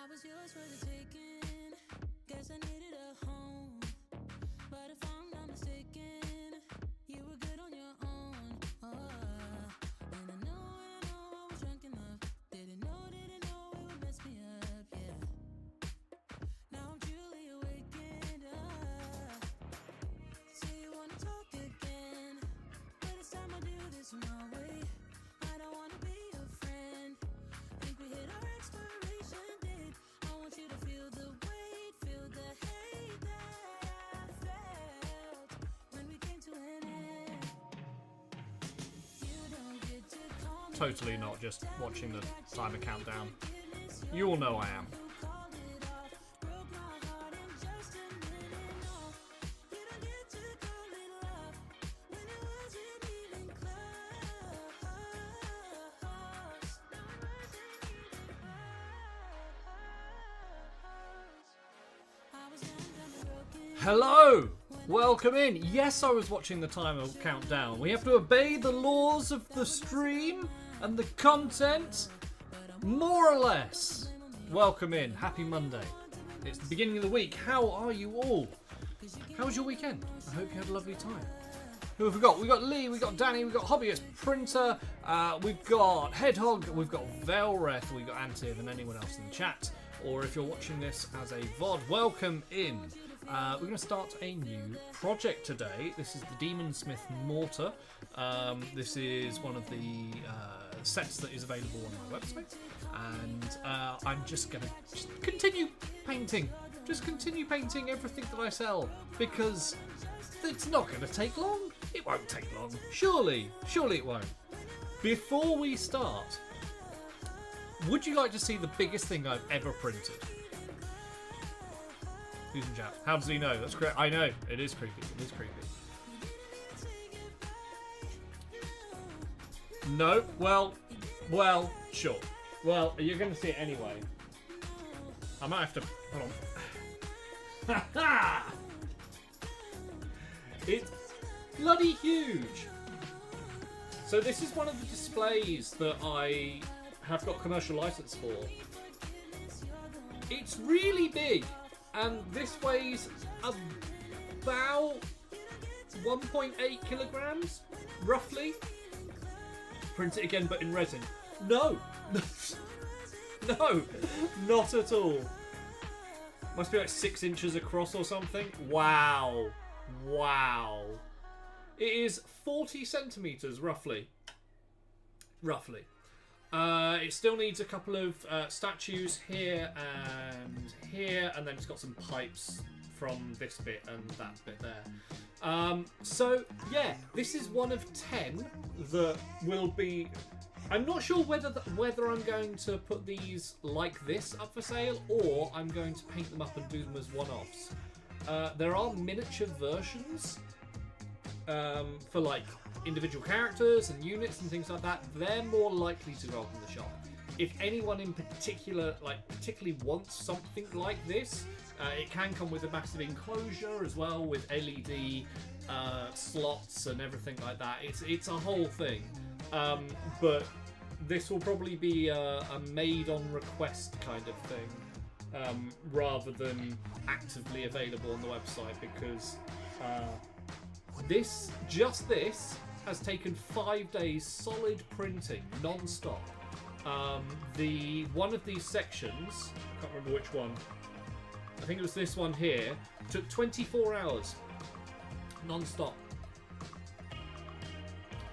was yours for the taking. Guess I needed a home. But if I'm not mistaken, you were good on your own. And I know I was drunk enough. Didn't know it would mess me up, yeah. Now I'm truly awakened up. Say you wanna talk again, but it's time I do this my way. I don't wanna be your friend. Think we hit our expiration date. I want you to feel the weight, feel the hate that I felt when we came to an end. You don't get to call me. Totally not just watching the timer countdown. You all know I am. Called it off, broke my heart in just a minute. No, you don't get to call it love when it wasn't even close. Now it wasn't even close. I was down and broken. Hello! Welcome in. Yes, I was watching the timer countdown. We have to obey the laws of the stream and the content, more or less. Welcome in. Happy Monday. It's the beginning of the week. How are you all? How was your weekend? I hope you had a lovely time. Who have we got? We've got Lee, we've got Danny, we've got Hobbyist Printer, we've got Hedgehog, we've got Velreth, we've got Antiv, and anyone else in the chat. Or if you're watching this as a VOD, welcome in. We're going to start a new project today. This is the Demonsmith Mortar. This is one of the sets that is available on my website. And I'm just going to continue painting. Just continue painting everything that I sell. Because it's not going to take long. It won't take long. Surely it won't. Before we start, would you like to see the biggest thing I've ever printed? Who's in chat? How does he know? That's correct. I know. It is creepy. It is creepy. No. Well, sure. Well, you're going to see it anyway. I might have to... Hold on. It's bloody huge. So this is one of the displays that I have got commercial license for. It's really big. And this weighs about 1.8 kilograms, roughly. Print it again, but in resin. No, no, not at all. Must be like 6 inches across or something. Wow. It is 40 centimeters, roughly. It still needs a couple of statues here, and then it's got some pipes from this bit and that bit there. So yeah, this is one of 10 that will be. I'm not sure whether I'm going to put these like this up for sale, or I'm going to paint them up and do them as one-offs. There are miniature versions for like individual characters and units and things like that. They're more likely to go up in the shop. If anyone in particular, particularly wants something like this, it can come with a massive enclosure as well, with LED slots and everything like that. It's a whole thing. But this will probably be a made-on-request kind of thing, rather than actively available on the website, because this has taken 5 days solid printing, non-stop. One of these sections, I can't remember which one, I think it was this one here, took 24 hours, non-stop.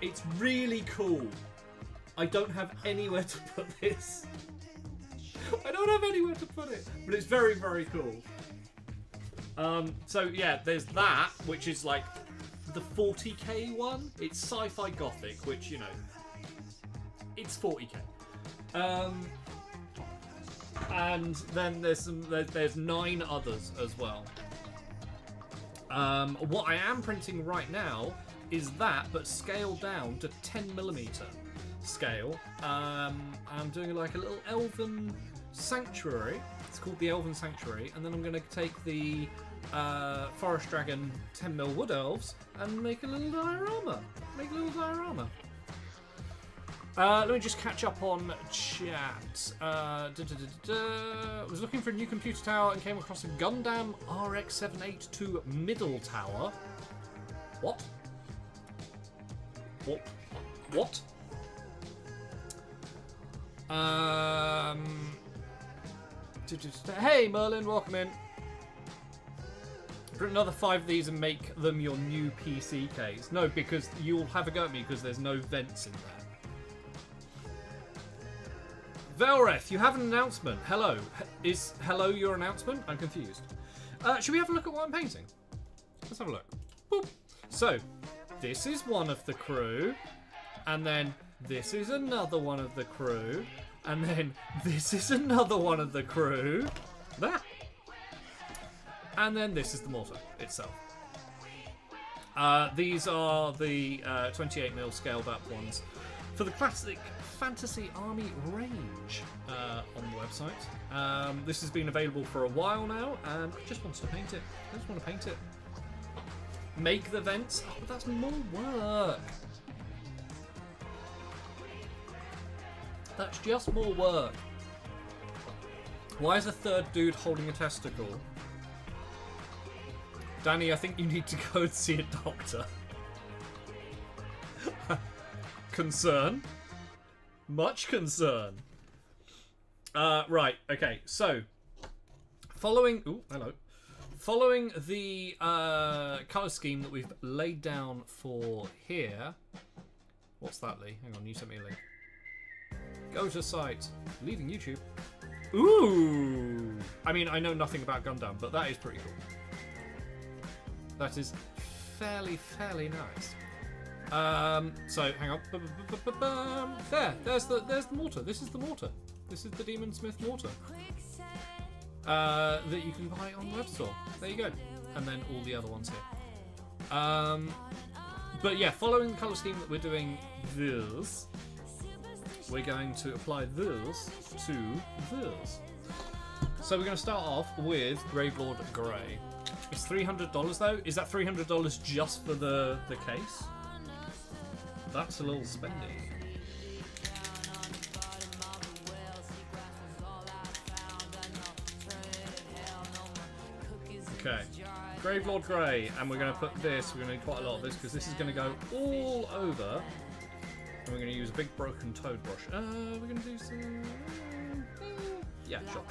It's really cool. I don't have anywhere to put this. I don't have anywhere to put it, but it's very, very cool. So yeah, there's that, which is like the 40k one. It's sci-fi gothic, which, you know, it's 40k. And then there's 9 others as well. What I am printing right now is that, but scaled down to 10mm scale. I'm doing like a little elven sanctuary. It's called the Elven Sanctuary, and then I'm going to take the Forest Dragon 10mm wood elves and make a little diorama. Let me just catch up on chat. I was looking for a new computer tower and came across a Gundam RX-782 middle tower. What? What? Hey Merlin, welcome in. Put another 5 of these and make them your new PC case. No, because you'll have a go at me because there's no vents in there. Velreth, you have an announcement. Hello. Is hello your announcement? I'm confused. Should we have a look at what I'm painting? Let's have a look. Boop. So, this is one of the crew. And then this is another one of the crew. And then this is another one of the crew. That. And then this is the mortar itself. These are the 28mm scaled up ones for the classic Fantasy Army range on the website. This has been available for a while now, and I just wanted to paint it. I just want to paint it. Make the vents. Oh, but that's more work. That's just more work. Why is a third dude holding a testicle? Danny, I think you need to go and see a doctor. Concern. Much concern. Right, okay, so following the colour scheme that we've laid down for here. What's that, Lee? Hang on, you sent me a link. Go to site. Leaving YouTube. Ooh! I mean, I know nothing about Gundam, but that is pretty cool. That is fairly nice. So hang on. There's the mortar. This is the mortar. This is the Demonsmith Mortar. That you can buy on the web store. There you go. And then all the other ones here. But yeah, following the colour scheme that we're doing this, we're going to apply this to this. So we're going to start off with Gravelord Grey. It's $300 though. Is that $300 just for the case? That's a little spendy. Okay, Gravelord Grey, and we're going to put this. We're going to need quite a lot of this because this is going to go all over. And we're going to use a big broken toad brush. We're going to do some. Yeah, sure.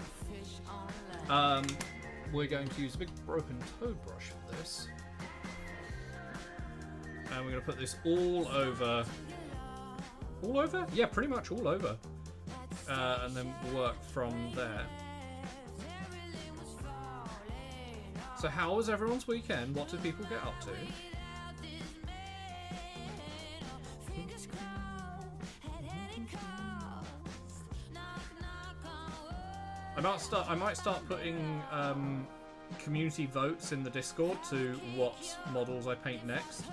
We're going to use a big broken toad brush for this. And we're going to put this all over. All over? Yeah, pretty much all over. And then work from there. So how was everyone's weekend? What did people get up to? I might start putting community votes in the Discord to what models I paint next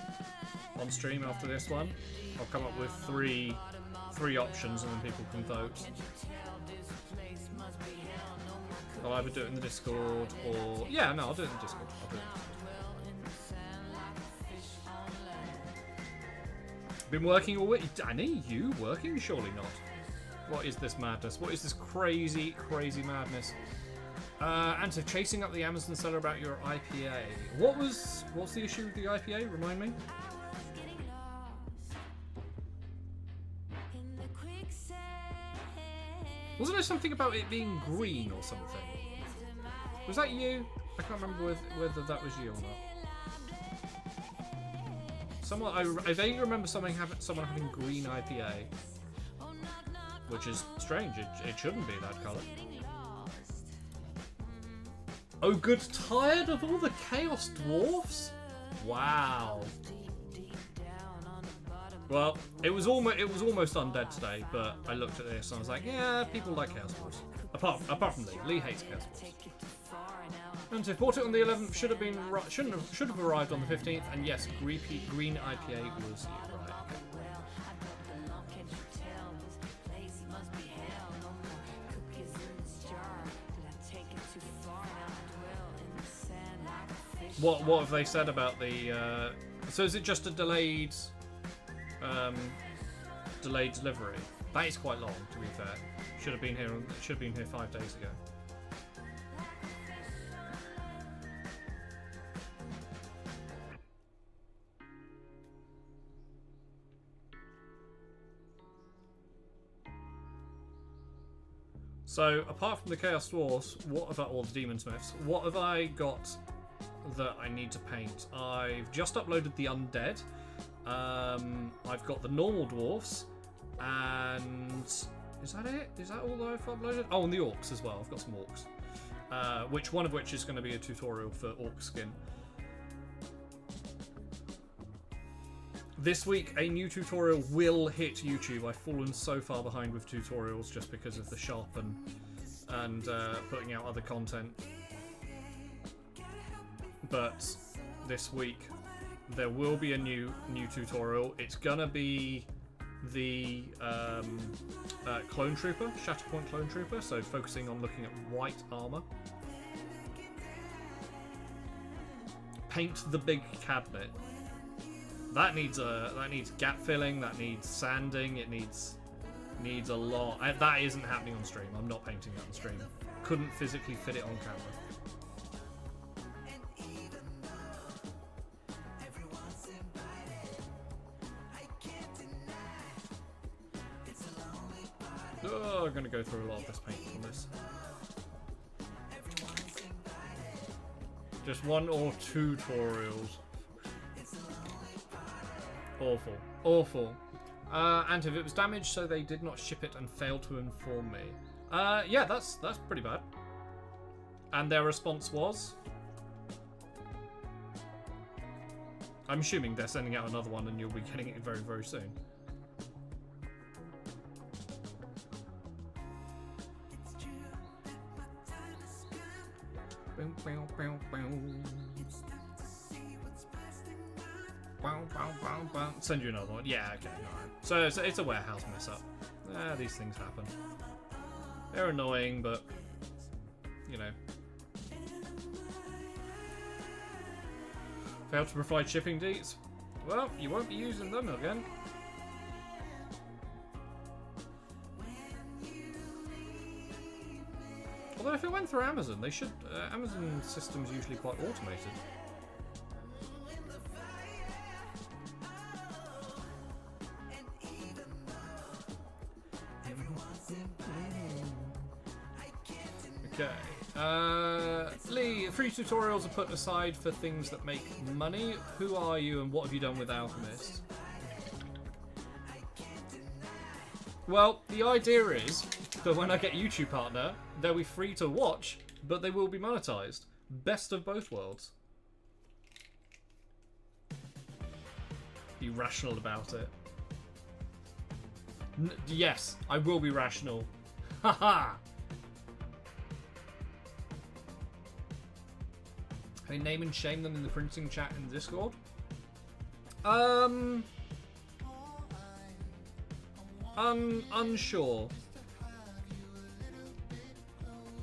on stream after this one. I'll come up with three options and then people can vote. I'll either do it in the Discord or... Yeah, no, I'll do it in the Discord. Been working all week. Danny, you working? Surely not. What is this madness? What is this crazy madness? And so chasing up the Amazon seller about your IPA. What's the issue with the IPA? Remind me. Wasn't there something about it being green or something? Was that you? I can't remember whether that was you or not. I vaguely remember someone having green IPA, which is strange. It shouldn't be that colour. Oh, good. Tired of all the Chaos Dwarfs? Wow. Well, it was almost undead today, but I looked at this and I was like, yeah, people like Chaos Dwarfs. Apart from Lee. Lee hates Chaos Dwarfs. And so bought it on the 11th. Should have arrived on the 15th. And yes, green IPA was you, right? Okay. What have they said about the? So is it just a delayed? delayed delivery. That is quite long, to be fair. Should have been here 5 days ago. So, apart from the Chaos Dwarfs, or the Demonsmiths, what have I got that I need to paint? I've just uploaded the Undead. I've got the normal Dwarfs, and is that it? Is that all that I've uploaded? Oh, and the Orcs as well. I've got some Orcs. One of which is going to be a tutorial for Orc skin. This week, a new tutorial will hit YouTube. I've fallen so far behind with tutorials just because of the shop and putting out other content. But this week, there will be a new tutorial. It's gonna be the Clone Trooper, Shatterpoint Clone Trooper. So focusing on looking at white armor. Paint the big cabinet. That needs gap filling. That needs sanding. It needs a lot. That isn't happening on stream. I'm not painting that on stream. Couldn't physically fit it on camera. Oh, I'm gonna go through a lot of this paint on this. Just 1 or 2 tutorials. Awful. Awful. And if it was damaged, so they did not ship it and failed to inform me. Yeah, that's pretty bad. And their response was... I'm assuming they're sending out another one and you'll be getting it very, very soon. Send you another one. Yeah, okay, alright. So it's a warehouse mess up. These things happen. They're annoying, but you know. Failed to provide shipping deets. Well, you won't be using them again. Although if it went through Amazon, they should. Amazon system's usually quite automated. Okay. Lee, free tutorials are put aside for things that make money. Who are you and what have you done with Alchemist? Well, the idea is that when I get YouTube partner, they'll be free to watch, but they will be monetized. Best of both worlds. Be rational about it. Yes, I will be rational. Haha! Can I name and shame them in the printing chat in Discord? Unsure.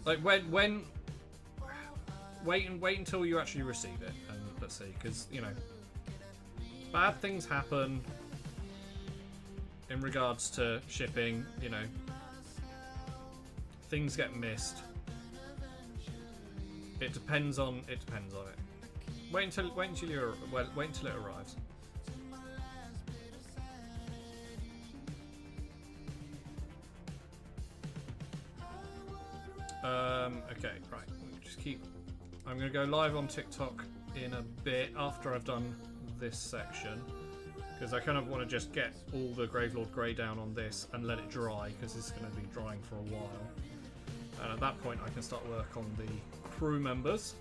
Like when wait until you actually receive it and let's see, because you know bad things happen in regards to shipping. You know, things get missed. It depends on it. Wait until it arrives. Okay, right. Just keep. I'm gonna go live on TikTok in a bit after I've done this section, because I kind of want to just get all the Gravelord Grey down on this and let it dry, because it's going to be drying for a while. And at that point, I can start work on the crew members.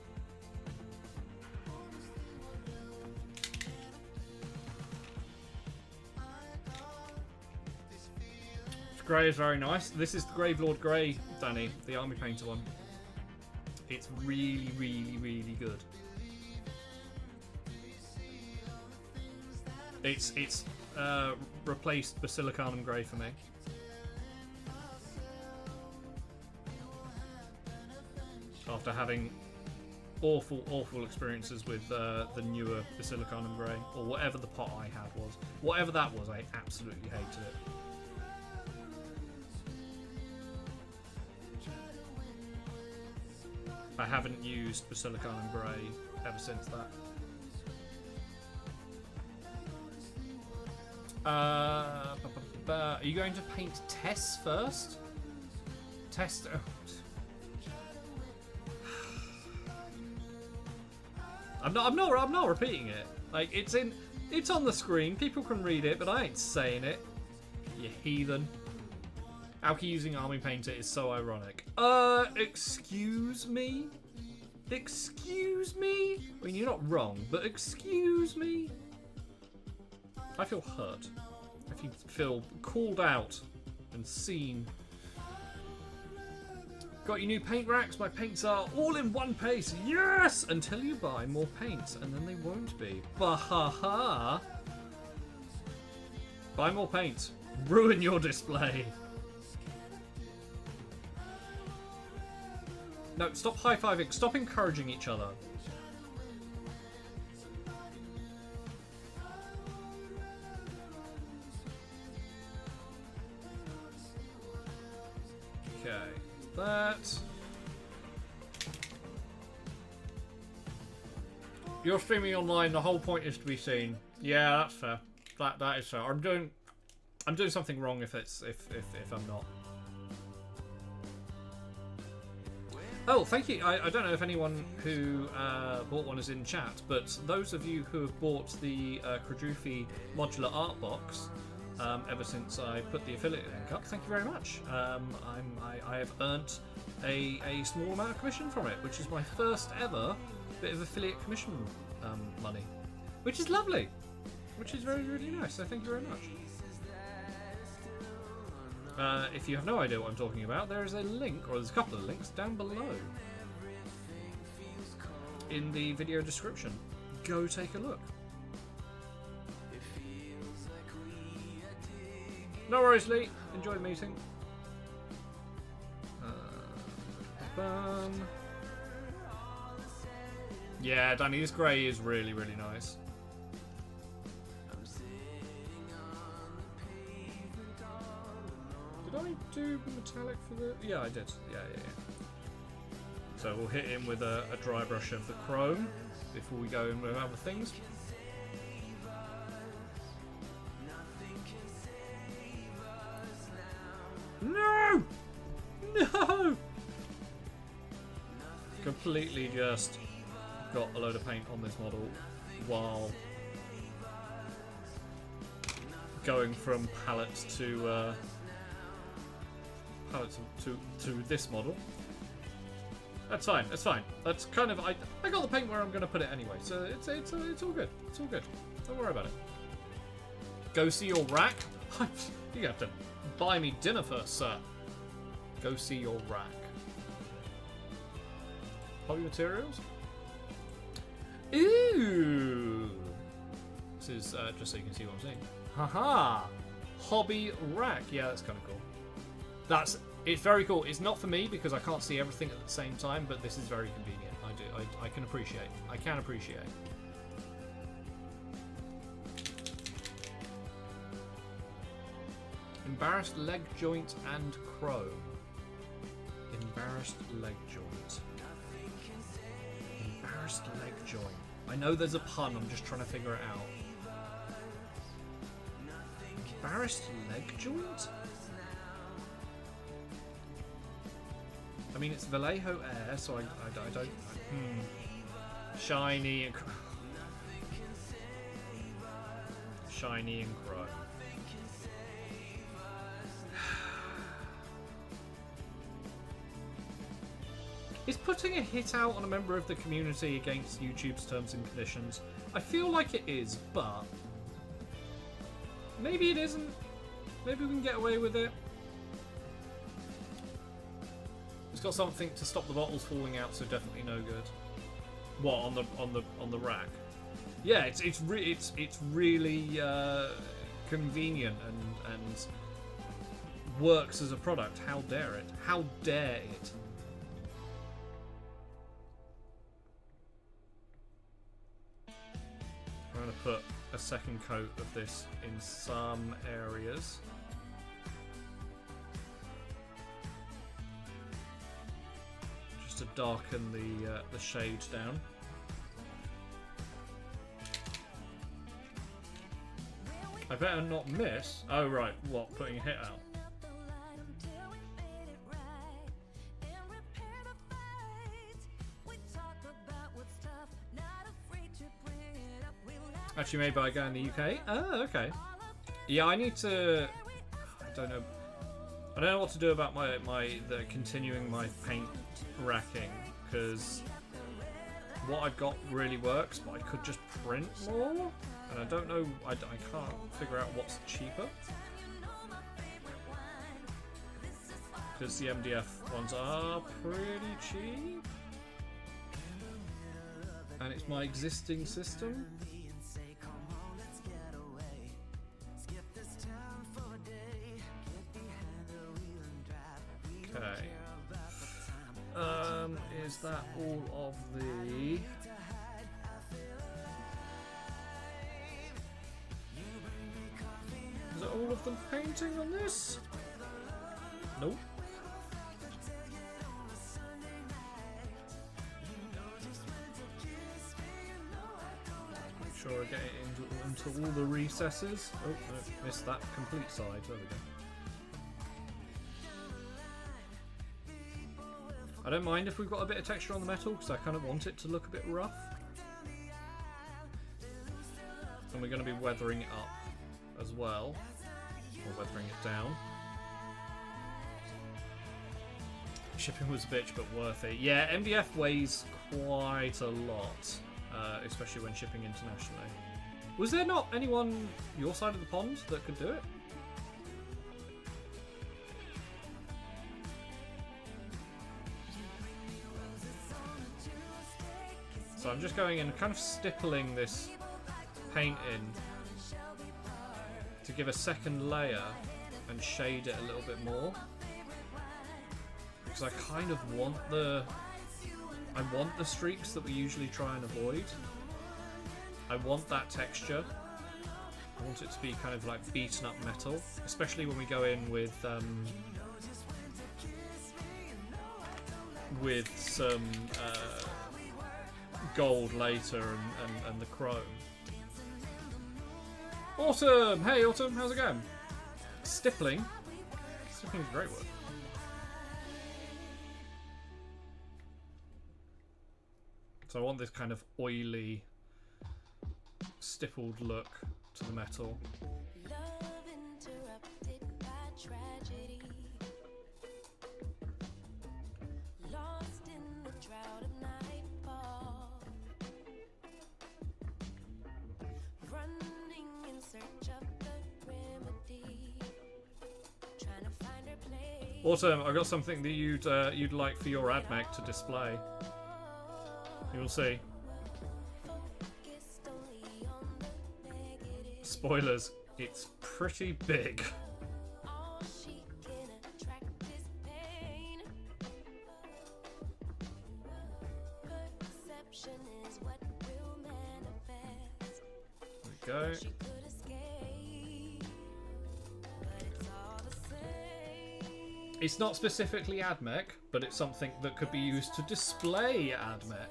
Grey is very nice. This is the Gravelord Grey, Danny, the Army Painter one. It's really, really, really good. It's replaced Basilicanum Grey for me. After having awful experiences with the newer Basilicanum Grey, or whatever the pot I had was. Whatever that was, I absolutely hated it. I haven't used Basilica and Grey ever since that. Are you going to paint Tess first? Tess. Oh. I'm not repeating it. Like it's on the screen. People can read it, but I ain't saying it. You heathen. Aoki using Army Painter is so ironic. Excuse me? Excuse me? I mean, you're not wrong, but excuse me? I feel hurt. I feel called out and seen. Got your new paint racks? My paints are all in one pace. Yes! Until you buy more paints, and then they won't be. Bahaha! Buy more paint. Ruin your display. No, stop high-fiving. Stop encouraging each other. Okay, that. You're streaming online. The whole point is to be seen. Yeah, that's fair. That is fair. I'm doing something wrong if I'm not. Oh, thank you. I don't know if anyone who bought one is in chat, but those of you who have bought the Krajufi modular art box ever since I put the affiliate link up, thank you very much. I have earned a small amount of commission from it, which is my first ever bit of affiliate commission money, which is lovely, which is very, really nice. So thank you very much. If you have no idea what I'm talking about, there is a link, or there's a couple of links down below in the video description. Go take a look. No worries, Lee. Enjoy the meeting. Yeah, Danny, this grey is really, really nice. Did I do metallic for the... Yeah, I did. Yeah. So we'll hit him with a dry brush of the chrome before we go in with other things. No! No! Completely just got a load of paint on this model while going from palette to to this model. That's fine. That's fine. That's kind of I got the paint where I'm going to put it anyway, so it's all good. It's all good. Don't worry about it. Go see your rack. You have to buy me dinner first, sir. Go see your rack. Hobby materials. Ooh. This is just so you can see what I'm saying. Haha. Hobby rack. Yeah, that's kind of cool. It's very cool. It's not for me because I can't see everything at the same time, but this is very convenient. I can appreciate. I can appreciate. Embarrassed leg joint and chrome. Embarrassed leg joint. Embarrassed leg joint. I know there's a pun, I'm just trying to figure it out. Embarrassed leg joint? I mean, it's Vallejo Air, so I don't... Shiny and... Shiny and chrome. Is putting a hit out on a member of the community against YouTube's terms and conditions? I feel like it is, but... maybe it isn't. Maybe we can get away with it. It's got something to stop the bottles falling out, so definitely no good. What, on the rack? Yeah, it's really convenient and works as a product. How dare it? How dare it? I'm going to put a second coat of this in some areas. Just to darken the shade down. I better not miss. Oh right, what? Putting a hit out. Actually made by a guy in the UK. Oh, okay. Yeah, I need to. I don't know. I don't know what to do about the continuing my paint racking, because what I've got really works, but I could just print more, and I don't know. I can't figure out what's cheaper, because the MDF ones are pretty cheap, and it's my existing system. Okay. Is that all of the... Is that all of the painting on this? Nope. Make sure I get it into all the recesses. Oh, no, missed that complete side. There we go. I don't mind if we've got a bit of texture on the metal, because I kind of want it to look a bit rough. And we're going to be weathering it up as well, or weathering it down. Shipping was a bitch, but worth it. Yeah, MDF weighs quite a lot, especially when shipping internationally. Was there not anyone your side of the pond that could do it? So I'm just going in and kind of stippling this paint in to give a second layer and shade it a little bit more, because I kind of want the streaks that we usually try and avoid. I want that texture. I want it to be kind of like beaten up metal, especially when we go in with some gold later and the chrome. Autumn! Hey Autumn, how's it going? Stippling. Stippling is a great word. So I want this kind of oily, stippled look to the metal. Love interrupted by tragedy. Lost in the drought of nightfall. Running in search of the remedy. Trying to find her place. Autumn, I've got something that you'd like for your AdMech to display. You'll see. Spoilers, it's pretty big. There we go. It's not specifically AdMech, but it's something that could be used to display AdMech.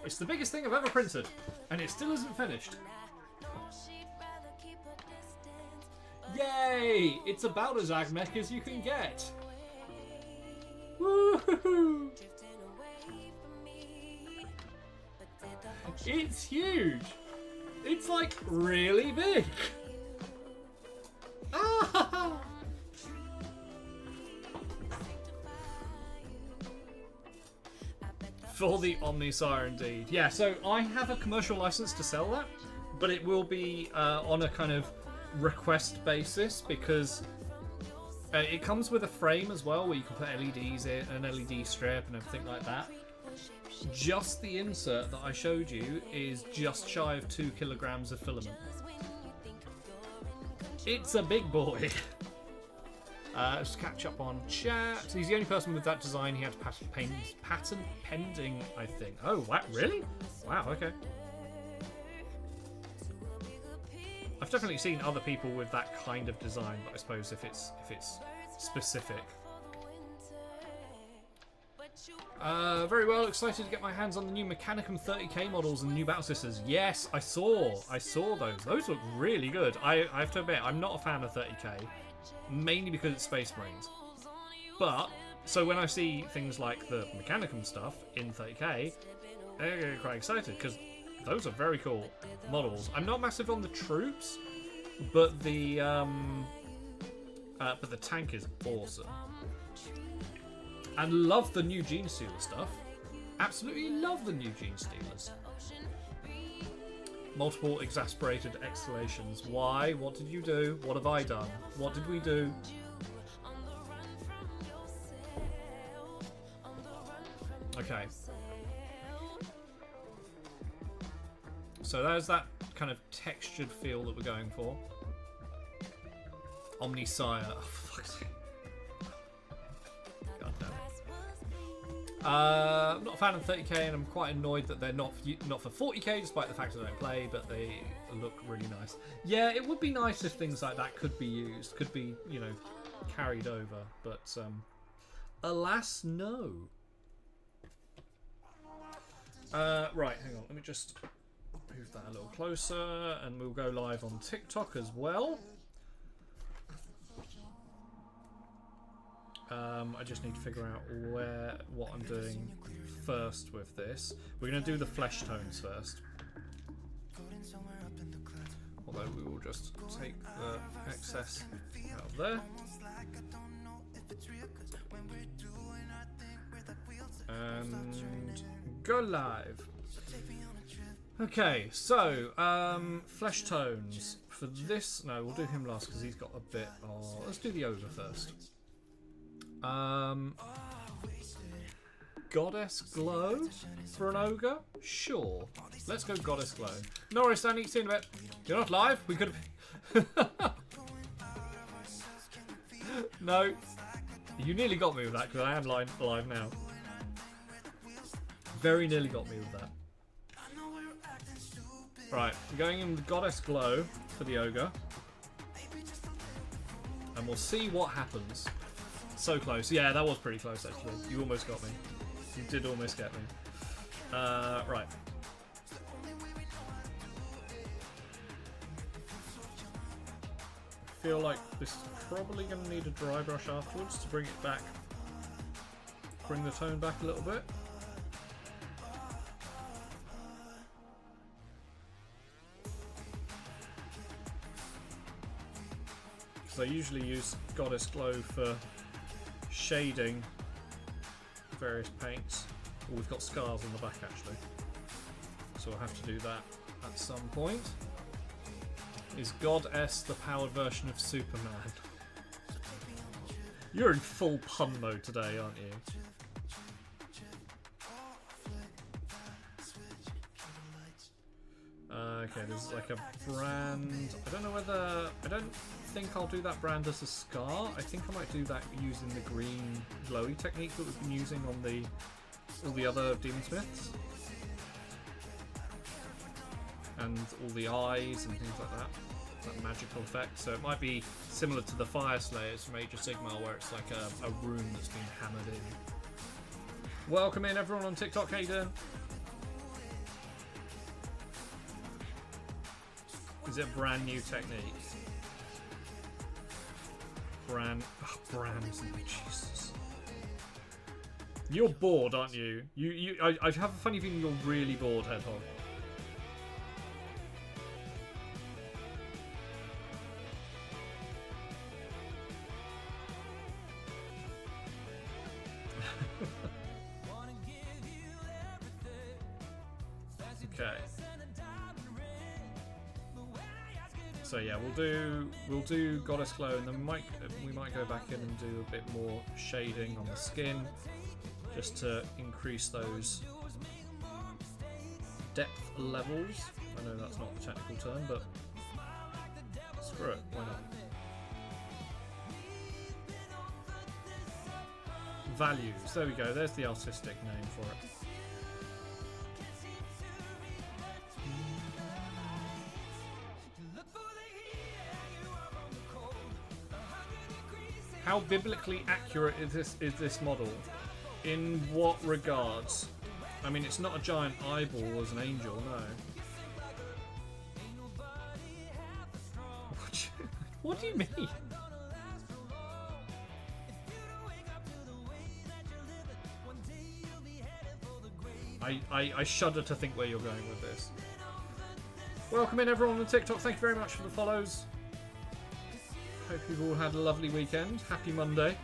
It's the biggest thing I've ever printed, and it still isn't finished. Yay! It's about as AdMech as you can get. Woohoo! It's huge. It's like really big. Ah! For the Omnisire, indeed. Yeah, so I have a commercial license to sell that, but it will be on a kind of request basis, because it comes with a frame as well, where you can put LEDs in, an LED strip and everything like that. Just the insert that I showed you is just shy of 2 kilograms of filament. It's a big boy. Let's catch up on chat. He's the only person with that design. He had patent pending, I think. Oh, what? Really? Wow, okay. I've definitely seen other people with that kind of design, but I suppose if it's specific. Very well, excited to get my hands on the new Mechanicum 30k models and new battle sisters. Yes, I saw those. Those look really good. I have to admit, I'm not a fan of 30k, mainly because it's Space Marines. But so when I see things like the Mechanicum stuff in 30k, I get quite excited because those are very cool models. I'm not massive on the troops, but the tank is awesome. And love the new Gene Stealer stuff. Absolutely love the new Gene Stealers. Multiple exasperated exclamations. Why? What did you do? What have I done? What did we do? Okay. So there's that kind of textured feel that we're going for. Omnisire. Oh, fuck's sake. God damn it. I'm not a fan of 30k, and I'm quite annoyed that they're not for 40k, despite the fact that I don't play, but they look really nice. Yeah, it would be nice if things like that could be used, could be, you know, carried over, but alas, no. Right, hang on, let me just move that a little closer, and we'll go live on TikTok as well. I just need to figure out what I'm doing first with this. We're going to do the flesh tones first. Although we will just take the excess out of there. And go live. Okay, so flesh tones for this. No, we'll do him last because he's got a bit. Oh, let's do the ogre first. Goddess Glow for an ogre? Sure. Let's go Goddess Glow. Norris, Danny, see you in a bit. You're not live? We could have... No. You nearly got me with that because I am live now. Very nearly got me with that. Right, we're going in the Goddess Glow for the ogre. And we'll see what happens. So close. Yeah, that was pretty close, actually. You almost got me. You did almost get me. Right. I feel like this is probably going to need a dry brush afterwards to bring it back. Bring the tone back a little bit. Because I usually use Goddess Glow for shading various paints. Oh, we've got scars on the back actually, so we'll have to do that at some point. Is Goddess the powered version of Superman? You're in full pun mode today, aren't you? Okay, there's like a brand. I don't know whether... I don't think I'll do that brand as a scar. I think I might do that using the green glowy technique that we've been using on all the other Demonsmiths. And all the eyes and things like that. That magical effect. So it might be similar to the Fire Slayers from Age of Sigmar, where it's like a rune that's been hammered in. Welcome in everyone on TikTok, how you doing? Is it a brand new technique? Brand, Jesus. You're bored, aren't you? I have a funny feeling you're really bored, Hedgehog. Okay. So yeah, we'll do Goddess Glow, and then we might go back in and do a bit more shading on the skin, just to increase those depth levels. I know that's not the technical term, but screw it, why not? Values, there we go, there's the artistic name for it. How biblically accurate is this model? In what regards? I mean, it's not a giant eyeball as an angel, no. What do you mean? I shudder to think where you're going with this. Welcome in everyone on TikTok. Thank you very much for the follows. Hope you've all had a lovely weekend. Happy Monday.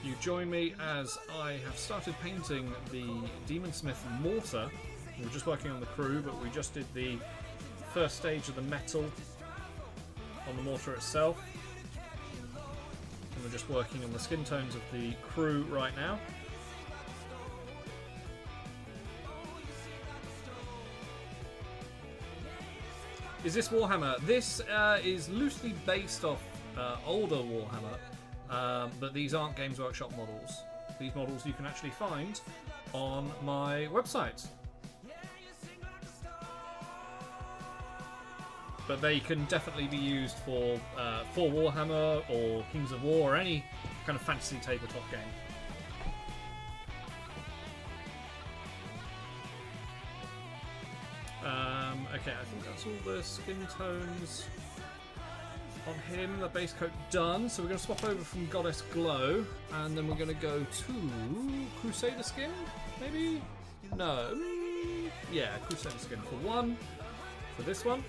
You join me as I have started painting the Demonsmith Mortar. We were just working on the crew, but we just did the first stage of the metal on the mortar itself. And we're just working on the skin tones of the crew right now. Is this Warhammer? This is loosely based off older Warhammer, but these aren't Games Workshop models. These models you can actually find on my website. But they can definitely be used for Warhammer or Kings of War or any kind of fantasy tabletop game. Okay, I think that's all the skin tones on him. The base coat done. So we're going to swap over from Goddess Glow, and then we're going to go to Crusader skin, maybe? No. Yeah, Crusader skin for one. For this one.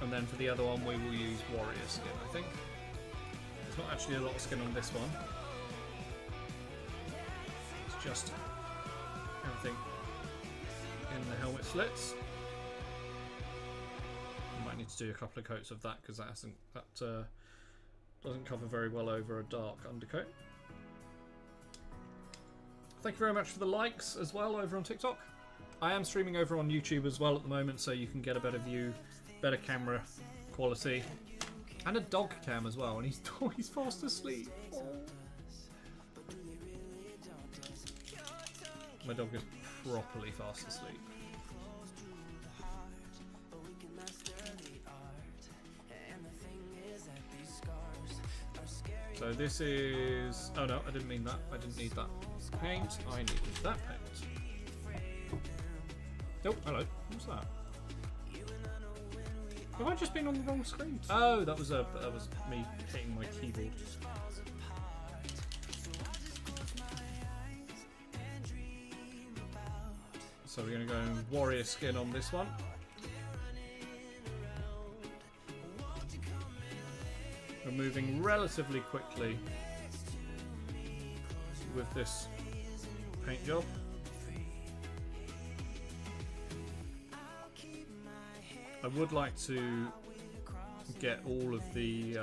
And then for the other one, we will use Warrior skin, I think. There's not actually a lot of skin on this one. It's just everything in the helmet slits. I might need to do a couple of coats of that because that doesn't cover very well over a dark undercoat. Thank you very much for the likes as well over on TikTok. I am streaming over on YouTube as well at the moment, so you can get a better view, better camera quality, and a dog cam as well. And he's fast asleep. Oh. My dog is properly fast asleep. So this is... Oh no, I didn't mean that. I didn't need that paint. I needed that paint. Oh, hello. What's that? Have I just been on the wrong screen? Oh, that was me hitting my keyboard. So we're going to go Warrior skin on this one. We're moving relatively quickly with this paint job. I would like to get all of the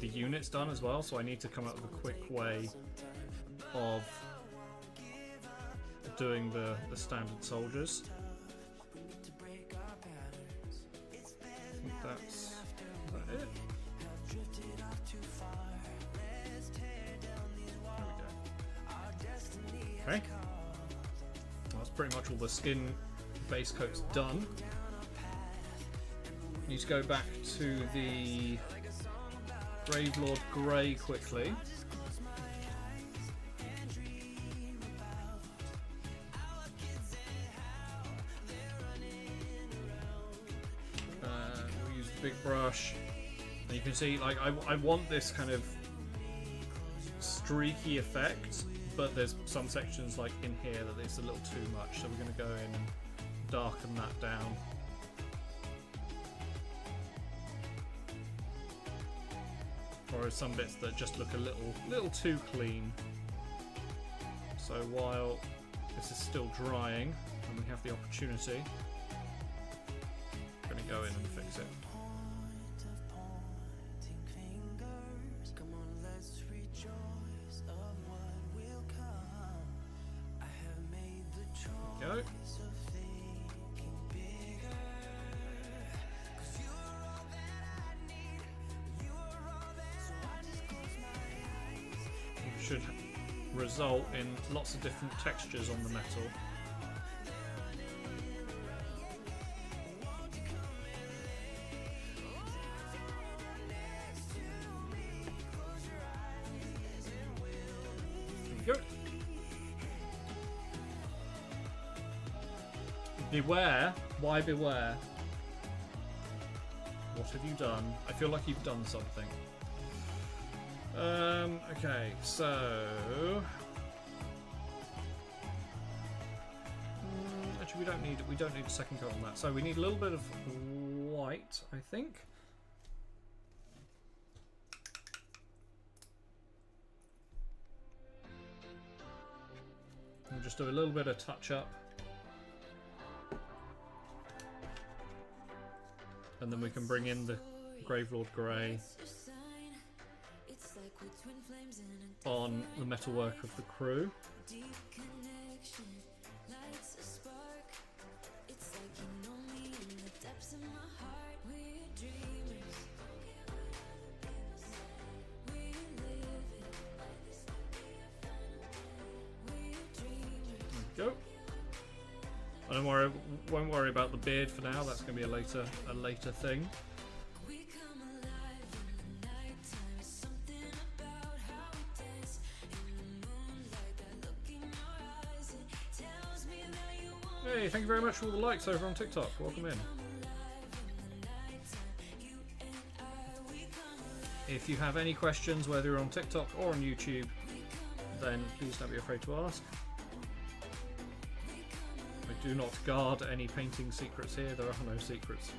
units done as well, so I need to come up with a quick way of doing the standard soldiers. I think that's it. Okay, that's pretty much all the skin base coats done. Need to go back to the Gravelord Grey quickly. We'll use the big brush. And you can see, like, I want this kind of streaky effect, but there's some sections like in here that it's a little too much, so we're going to go in and darken that down. Or some bits that just look a little too clean. So while this is still drying and we have the opportunity, I'm going to go in and fix it. Go. result in lots of different textures on the metal. There we go. Beware. Why beware? What have you done? I feel like you've done something. Okay, so... actually, we don't need a second coat on that. So we need a little bit of white, I think. We'll just do a little bit of touch-up. And then we can bring in the Gravelord Grey on the metalwork of the crew. There we go. Won't worry about the beard for now. That's going to be a later thing. Hey, thank you very much for all the likes over on TikTok. Welcome in. If you have any questions, whether you're on TikTok or on YouTube, then please don't be afraid to ask. I do not guard any painting secrets here. There are no secrets.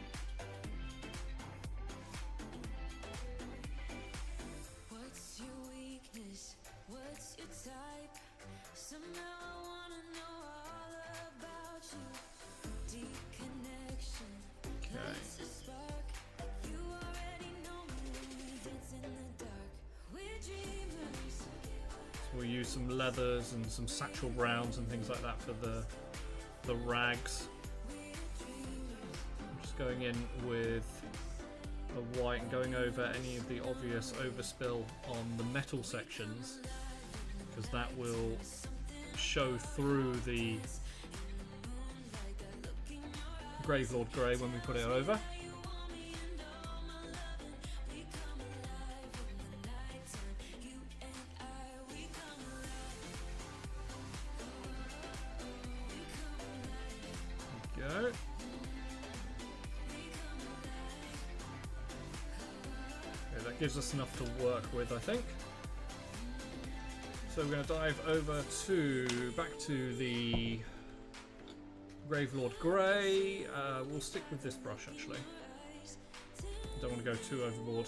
What's your weakness? What's your type? Somehow I wanna know all about you. Deep connection. Okay. It's a spark. You already know me when we dance in the dark. We're dreamers. So we'll use some leathers and some satchel browns and things like that for the rags. I'm just going in with a white and going over any of the obvious overspill on the metal sections, because that will show through the Gravelord Grey when we put it over. Go. Okay, that gives us enough to work with, I think. So we're going to dive back to the Gravelord Grey. We'll stick with this brush actually. Don't want to go too overboard.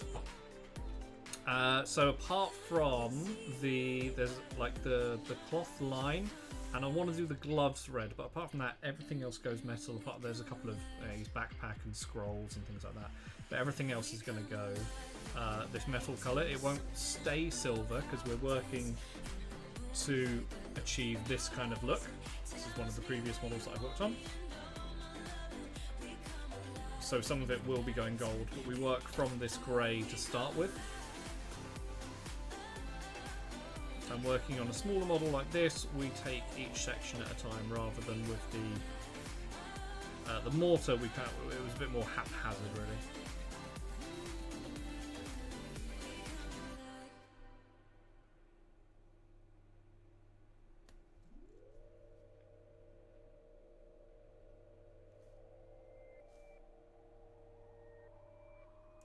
So apart from there's like the cloth line. And I want to do the gloves red, but apart from that, everything else goes metal. There's a couple of his backpack and scrolls and things like that. But everything else is going to go this metal colour. It won't stay silver because we're working to achieve this kind of look. This is one of the previous models that I've worked on. So some of it will be going gold, but we work from this grey to start with. And working on a smaller model like this, we take each section at a time rather than with the mortar. It was a bit more haphazard, really.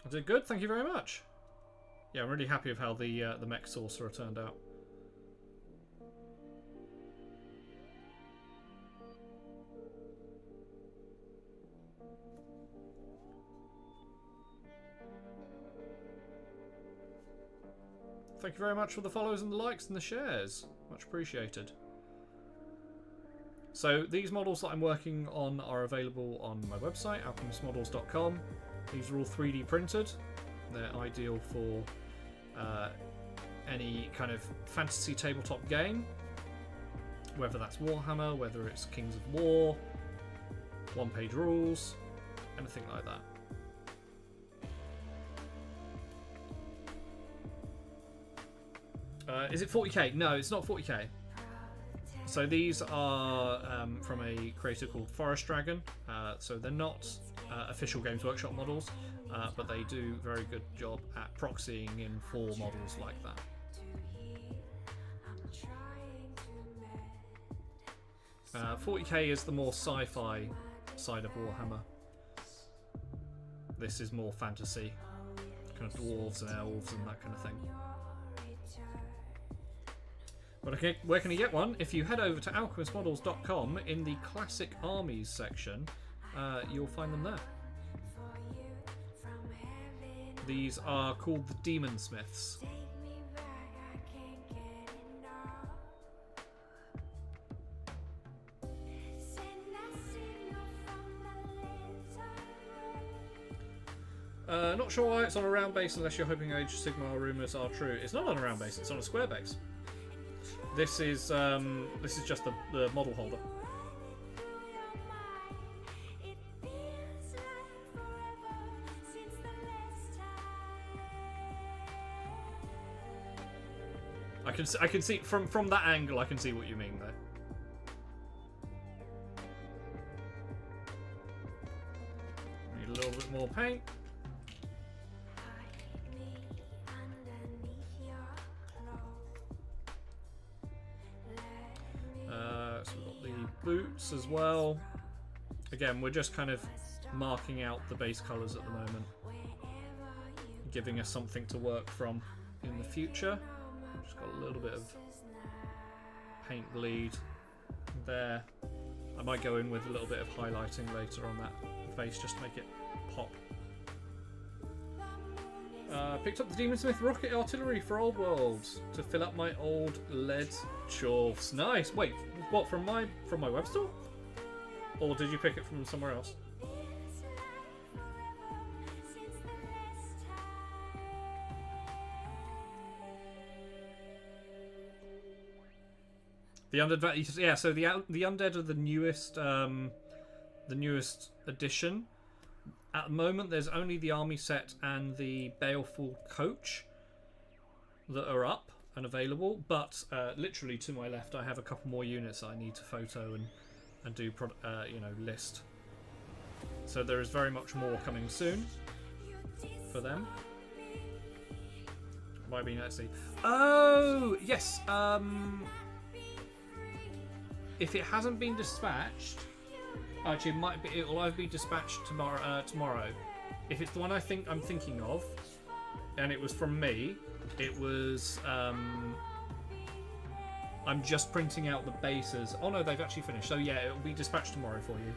I did good, thank you very much. Yeah, I'm really happy with how the mech sorcerer turned out. Thank you very much for the follows and the likes and the shares. Much appreciated. So these models that I'm working on are available on my website, alchemistmodels.com. These are all 3D printed. They're ideal for any kind of fantasy tabletop game, whether that's Warhammer, whether it's Kings of War, one-page rules, anything like that. Is it 40k? No, it's not 40k. So these are from a creator called Forest Dragon. So they're not official Games Workshop models, but they do a very good job at proxying in 4 models like that. Uh, 40k is the more sci-fi side of Warhammer. This is more fantasy, kind of dwarves and elves and that kind of thing. But okay, where can you get one? If you head over to alchemistmodels.com, in the classic armies section, you'll find them there. These are called the Demonsmiths. Not sure why it's on a round base unless you're hoping Age of Sigmar rumours are true. It's not on a round base, it's on a square base. This is just the model holder. I can see from that angle. I can see what you mean there. Need a little bit more paint. So we've got the boots as well. Again, we're just kind of marking out the base colours at the moment, giving us something to work from in the future. Just got a little bit of paint bleed there. I might go in with a little bit of highlighting later on that face just to make it pop. Picked up the Demonsmith rocket artillery for Old World to fill up my old lead shelves. Nice. Wait, what, from my web store? Or did you pick it from somewhere else? The undead, yeah. So the undead are the newest edition. At the moment, there's only the army set and the Baleful coach that are up and available. But literally to my left, I have a couple more units I need to photo and do list. So there is very much more coming soon for them. Might be next. Oh yes. If it hasn't been dispatched, actually, it will either be dispatched tomorrow. If it's the one I'm thinking of, and it was from me, it was. I'm just printing out the bases. Oh no, they've actually finished. So yeah, it will be dispatched tomorrow for you.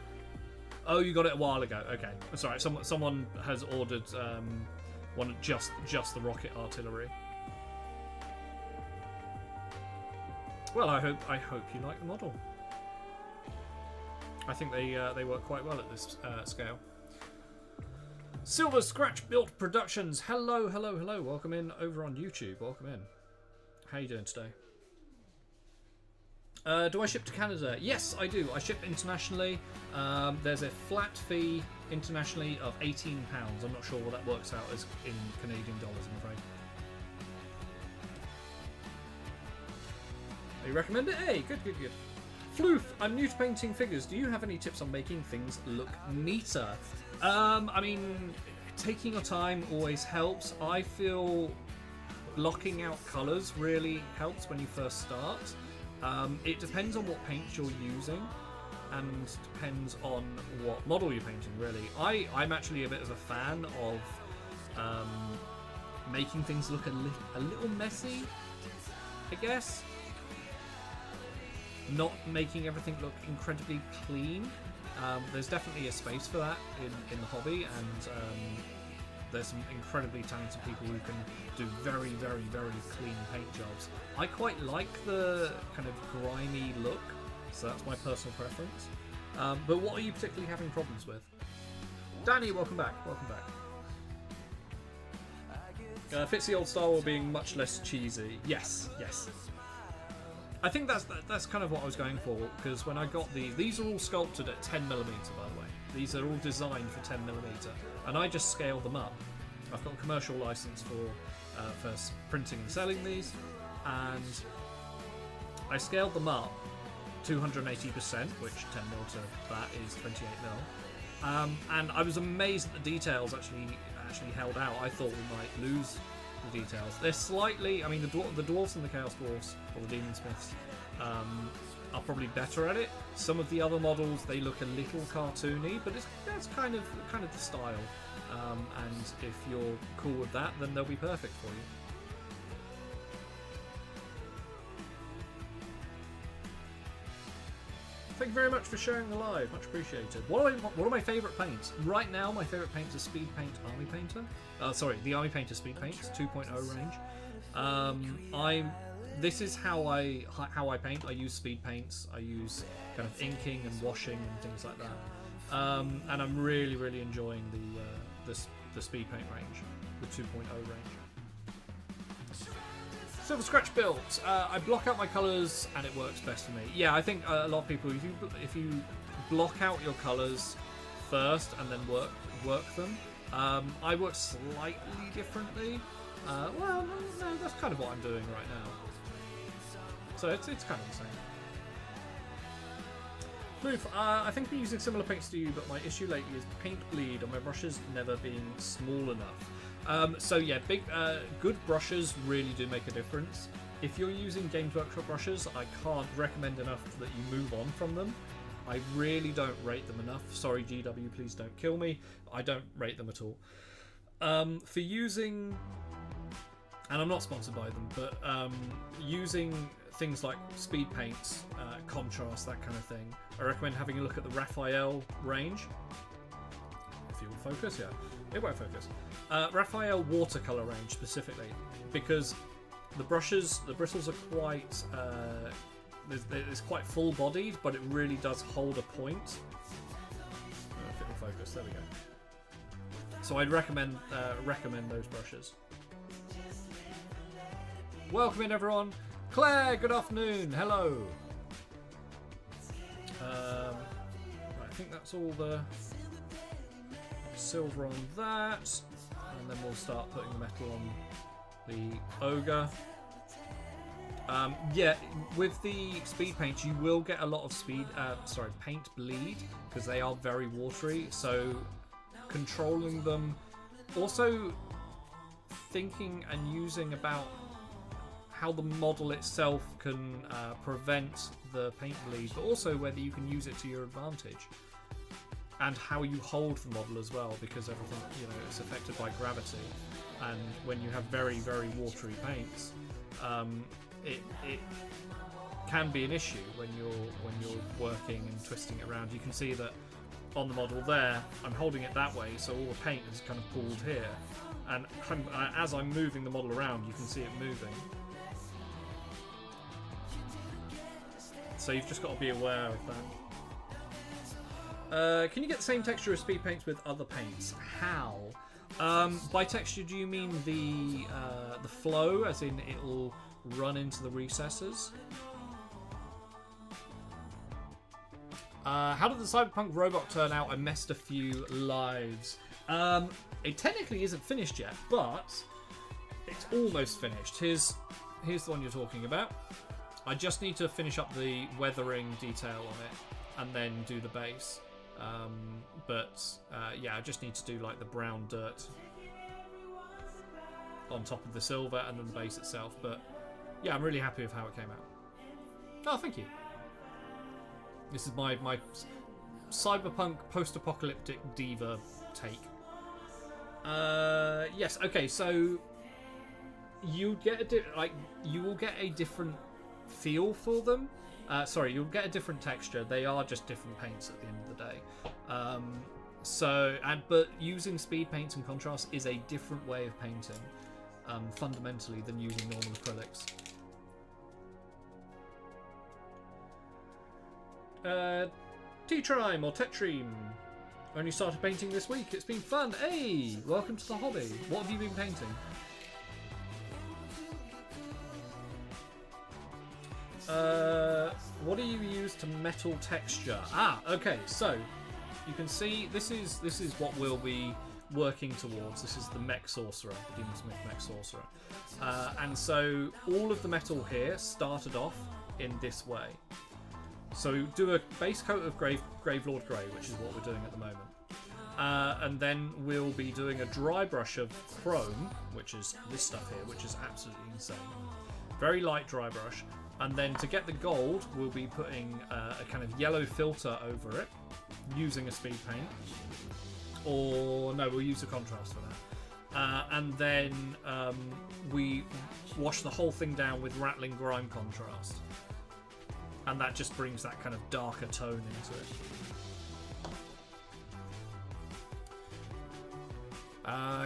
Oh, you got it a while ago. Okay, that's all right. Someone has ordered one just the rocket artillery. Well, I hope you like the model. I think they work quite well at this scale. Silver Scratch Built Productions. Hello. Welcome in over on YouTube. Welcome in. How you doing today? Do I ship to Canada? Yes, I do. I ship internationally. There's a flat fee internationally of £18. I'm not sure what that works out as in Canadian dollars, I'm afraid. You recommend it? Hey, good. Floof, I'm new to painting figures. Do you have any tips on making things look neater? I mean, taking your time always helps. I feel blocking out colours really helps when you first start. It depends on what paint you're using and depends on what model you're painting, really. I'm actually a bit of a fan of making things look a little messy, I guess. Not making everything look incredibly clean. There's definitely a space for that in the hobby, and there's some incredibly talented people who can do very, very, very clean paint jobs. I quite like the kind of grimy look, so that's my personal preference. But what are you particularly having problems with? Danny, welcome back. Fits the old Star Wars being much less cheesy. Yes. I think that's kind of what I was going for, because when I got these are all sculpted at 10mm, by the way. These are all designed for 10mm, and I just scale them up. I've got a commercial license for printing and selling these, and I scaled them up 280%, which 10 mil to that is 28 mil. And I was amazed that the details actually held out. I thought we might lose the details. They're slightly, I mean, the dwarves and the chaos dwarves, or the demonsmiths, are probably better at it. Some of the other models, they look a little cartoony, but that's kind of the style. And if you're cool with that, then they'll be perfect for you. Thank you very much for sharing the live, much appreciated. What are my favourite paints? Right now, my favourite paint is Speed Paint Army Painter. The Army Painter Speed Paints 2.0 range. This is how I paint. I use speed paints. I use kind of inking and washing and things like that. And I'm really enjoying the speed paint range, the 2.0 range. Silver Scratch build. I block out my colours and it works best for me. Yeah, I think a lot of people, if you block out your colours first and then work them. I work slightly differently. Well, no, that's kind of what I'm doing right now. So it's kind of the same. Proof, I think I'm using similar paints to you, but my issue lately is paint bleed on my brushes never being small enough. So yeah, good brushes really do make a difference. If you're using Games Workshop brushes, I can't recommend enough that you move on from them. I really don't rate them enough. Sorry, GW, please don't kill me. I don't rate them at all. For using, and I'm not sponsored by them, but using things like speed paints, contrast, that kind of thing, I recommend having a look at the Raphael range. If you will focus, yeah. It won't focus. Raphael watercolor range specifically, because the bristles are quite it's quite full bodied, but it really does hold a point. If it will focus, there we go. So I'd recommend those brushes. Welcome in, everyone. Claire, good afternoon. Hello. Right, I think that's all the silver on that, and then we'll start putting the metal on the ogre. Yeah, with the speed paints, you will get a lot of paint bleed, because they are very watery. So controlling them, also thinking and using about how the model itself can prevent the paint bleed, but also whether you can use it to your advantage, and how you hold the model as well, because everything, is affected by gravity, and when you have very watery paints, it can be an issue when you're working and twisting it around. You can see that on the model there, I'm holding it that way, so all the paint is kind of pooled here, and as I'm moving the model around, you can see it moving. So you've just got to be aware of that. Can you get the same texture as speed paints with other paints? How? By texture, do you mean the flow, as in it'll run into the recesses? How did the Cyberpunk robot turn out? I messed a few lives. It technically isn't finished yet, but it's almost finished. Here's the one you're talking about. I just need to finish up the weathering detail on it and then do the base. Yeah, I just need to do like the brown dirt on top of the silver and then the base itself. But yeah, I'm really happy with how it came out. Oh, thank you. This is my cyberpunk post-apocalyptic diva take. Yes, okay, so you will get a different feel for them. You'll get a different texture. They are just different paints at the end of the day. But using speed paints and contrast is a different way of painting, fundamentally, than using normal acrylics. T-Trime or Tetrime. Only started painting this week. It's been fun. Hey, welcome to the hobby. What have you been painting? What do you use to metal texture? Okay, so you can see this is what we'll be working towards. This is the Mech Sorcerer, the Demonsmith Mech Sorcerer. And so all of the metal here started off in this way. So do a base coat of Gravelord Grey, which is what we're doing at the moment. And then we'll be doing a dry brush of chrome, which is this stuff here, which is absolutely insane. Very light dry brush. And then to get the gold, we'll be putting a kind of yellow filter over it, using a speed paint. Or, no, we'll use a contrast for that. And then we wash the whole thing down with Rattling Grime contrast. And that just brings that kind of darker tone into it.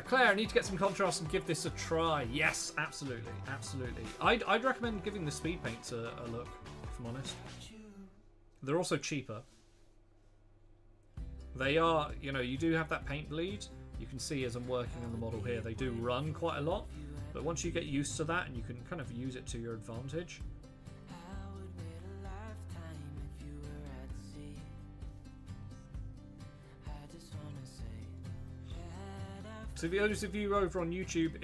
Claire, I need to get some contrast and give this a try. Yes, absolutely, absolutely. I'd recommend giving the speed paints a look, if I'm honest. They're also cheaper. They are, you know, you do have that paint bleed. You can see as I'm working on the model here, they do run quite a lot. But once you get used to that and you can kind of use it to your advantage. So those of you over on YouTube,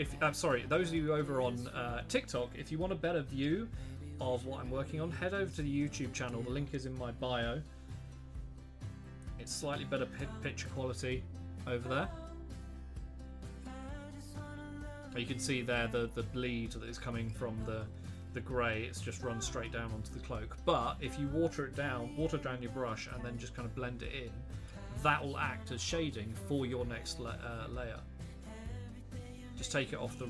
those of you over on TikTok, if you want a better view of what I'm working on, head over to the YouTube channel. The link is in my bio. It's slightly better picture quality over there. You can see there the bleed that is coming from the grey. It's just run straight down onto the cloak. But if you water down your brush and then just kind of blend it in, that will act as shading for your next layer. Just take it off the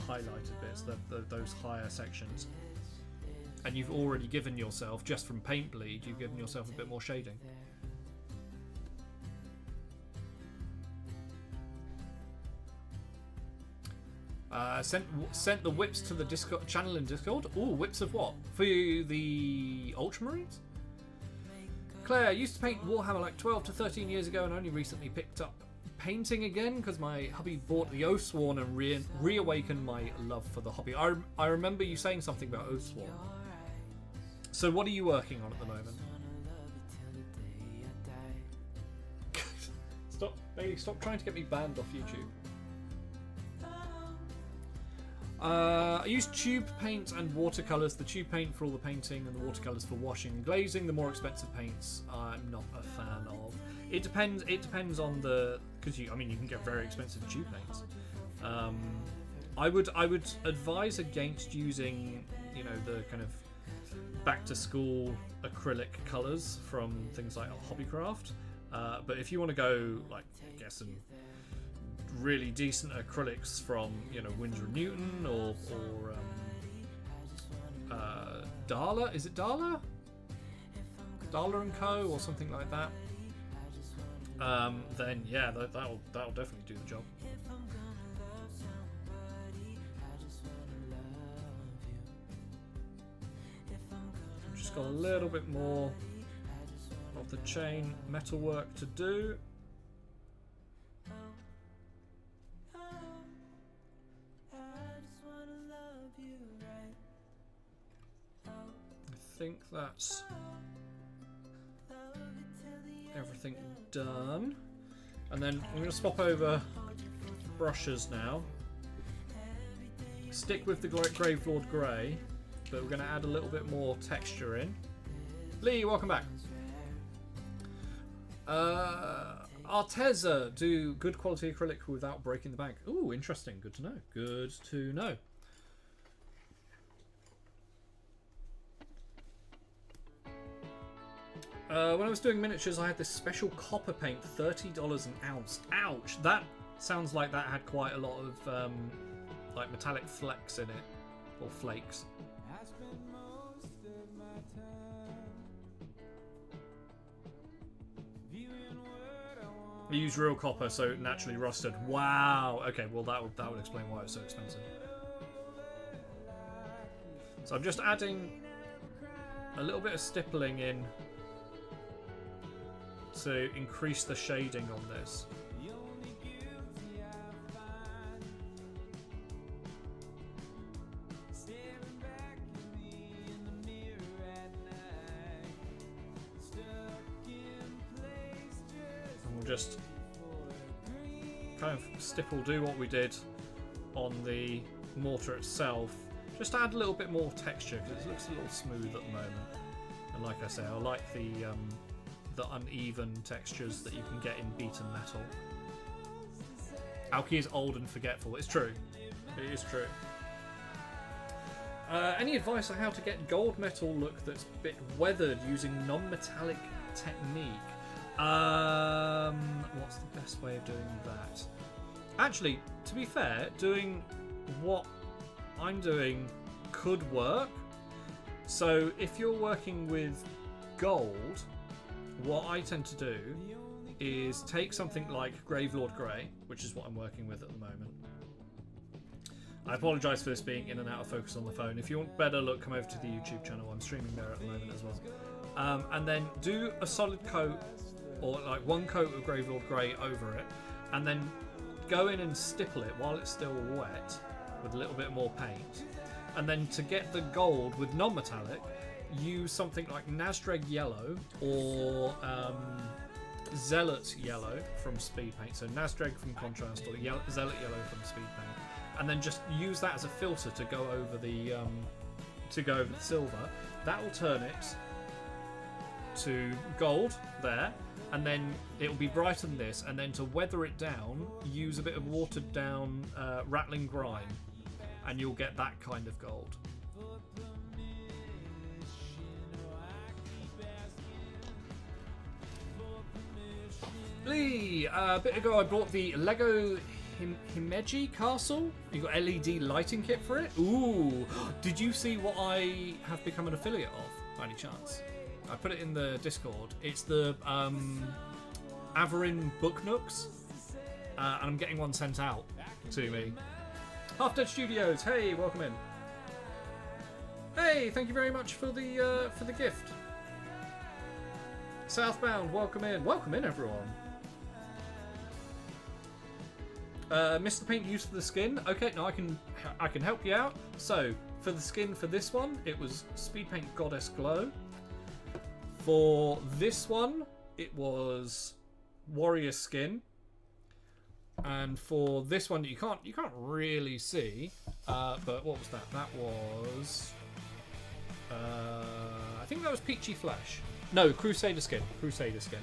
highlighted bits, those higher sections, and you've already given yourself, just from paint bleed, you've given yourself a bit more shading. Sent the whips to the Discord channel in Discord. Ooh, whips of what? For the Ultramarines? Claire, I used to paint Warhammer like 12 to 13 years ago and only recently picked up painting again because my hubby bought the Oathsworn and reawakened my love for the hobby. I remember you saying something about Oathsworn. So what are you working on at the moment? Stop trying to get me banned off YouTube. I use tube paint and watercolours. The tube paint for all the painting and the watercolours for washing and glazing. The more expensive paints I'm not a fan of. It depends on the, because you can get very expensive tube paints. I would advise against using, you know, the kind of back to school acrylic colours from things like Hobbycraft. But if you want to go like get some really decent acrylics from, you know, Winsor & Newton or Darla, is it Darla? Darla & Co. or something like that. Then yeah, that'll definitely do the job. Just got a little bit more of the chain metalwork to do. I think that's everything done, and then I'm going to swap over brushes now. Stick with the Gravelord Grey, but we're going to add a little bit more texture in. Lee, welcome back. Arteza, do good quality acrylic without breaking the bank. Ooh, interesting. Good to know. Good to know. When I was doing miniatures, I had this special copper paint, $30 an ounce. Ouch! That sounds like that had quite a lot of like metallic flecks in it, or flakes. I use real copper, so naturally rusted. Wow. Okay, well that would explain why it's so expensive. So I'm just adding a little bit of stippling in to increase the shading on this. And we'll just kind of stipple, do what we did on the mortar itself. Just add a little bit more texture because it looks a little smooth at the moment. And like I say, I like the uneven textures that you can get in beaten metal. Alki is old and forgetful. It's true. It is true. Any advice on how to get gold metal look that's a bit weathered using non-metallic technique? What's the best way of doing that? Actually, to be fair, doing what I'm doing could work. So if you're working with gold, what I tend to do is take something like Gravelord Grey, which is what I'm working with at the moment. I apologise for this being in and out of focus on the phone. If you want better look, come over to the YouTube channel. I'm streaming there at the moment as well. And then do a solid coat, or like one coat of Gravelord Grey over it, and then go in and stipple it while it's still wet with a little bit more paint. And then to get the gold with non-metallic, use something like Nasdreg Yellow or Zealot Yellow from Speed Paint. So Nasdreg from Contrast or Zealot Yellow from Speed Paint. And then just use that as a filter to go over the silver. That will turn it to gold there, and then it will be brighter than this. And then to weather it down, use a bit of watered down rattling grime, and you'll get that kind of gold. Lee, a bit ago I bought the Lego Himeji Castle. You got LED lighting kit for it. Ooh, did you see what I have become an affiliate of by any chance? I put it in the Discord. It's the Averin Book Nooks, and I'm getting one sent out to me. Half Dead Studios, hey, welcome in. Hey, thank you very much for the gift. Southbound, welcome in everyone. Mr. Paint used for the skin. Okay, no, I can help you out. So for the skin for this one, it was Speed Paint Goddess Glow. For this one, it was Warrior Skin. And for this one, you can't really see. But what was that? That was I think that was Peachy Flesh. No, Crusader Skin. Crusader Skin.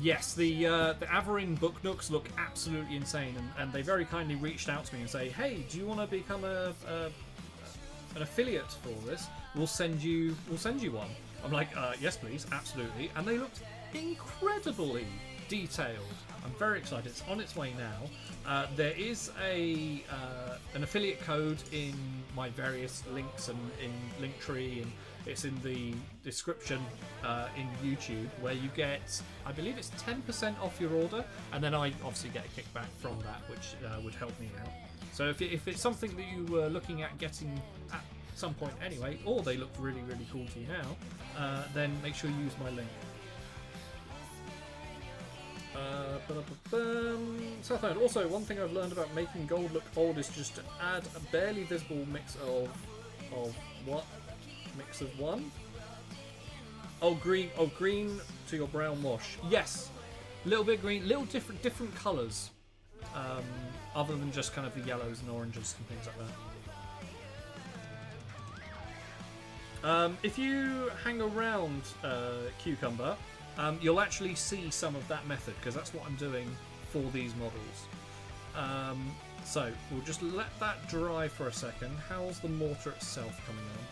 Yes, the Averin Book Nooks look absolutely insane, and they very kindly reached out to me and say, "Hey, do you want to become an affiliate for this? We'll send you one." I'm like, "Yes, please, absolutely." And they looked incredibly detailed. I'm very excited. It's on its way now. There is an affiliate code in my various links and in Linktree, and it's in the description in YouTube, where you get, I believe it's 10% off your order, and then I obviously get a kickback from that, which would help me out. So if it's something that you were looking at getting at some point anyway, or they look really, really cool to you now, then make sure you use my link. Southbound. Also, one thing I've learned about making gold look old is just to add a barely visible mix of what? Mix of one? Oh, green. Oh, green to your brown wash. Yes, little bit green, little different colours, other than just kind of the yellows and oranges and things like that. If you hang around Cucumber, you'll actually see some of that method, because that's what I'm doing for these models. So we'll just let that dry for a second. How's the mortar itself coming on?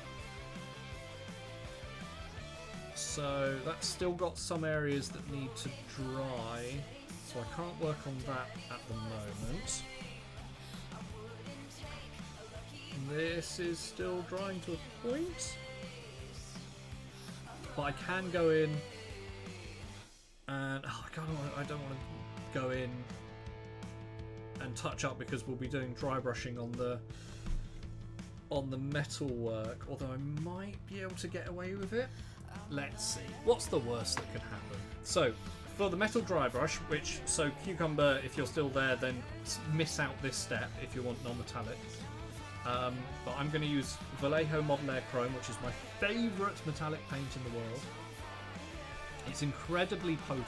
So that's still got some areas that need to dry, so I can't work on that at the moment. This is still drying to a point, but I can go in and I don't want to go in and touch up, because we'll be doing dry brushing on the metal work, although I might be able to get away with it. Let's see. What's the worst that could happen? So for the metal dry brush, Cucumber, if you're still there, then miss out this step if you want non-metallic. But I'm going to use Vallejo Model Air Chrome, which is my favourite metallic paint in the world. It's incredibly potent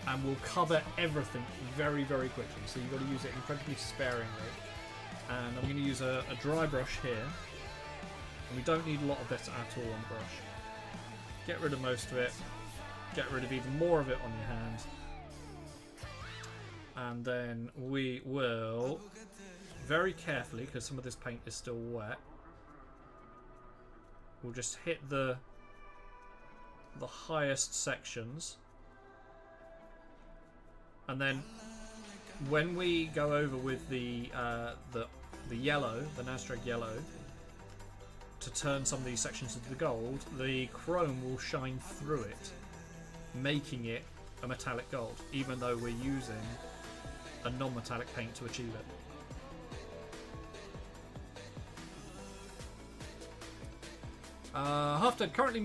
and will cover everything very, very quickly. So you've got to use it incredibly sparingly. And I'm going to use a dry brush here. And we don't need a lot of this at all on the brush. Get rid of most of it. Get rid of even more of it on your hands. And then we will, very carefully, because some of this paint is still wet, we'll just hit the highest sections. And then when we go over with the yellow, the Nazdrag yellow, to turn some of these sections into the gold, the chrome will shine through it, making it a metallic gold, even though we're using a non-metallic paint to achieve it. Hafted currently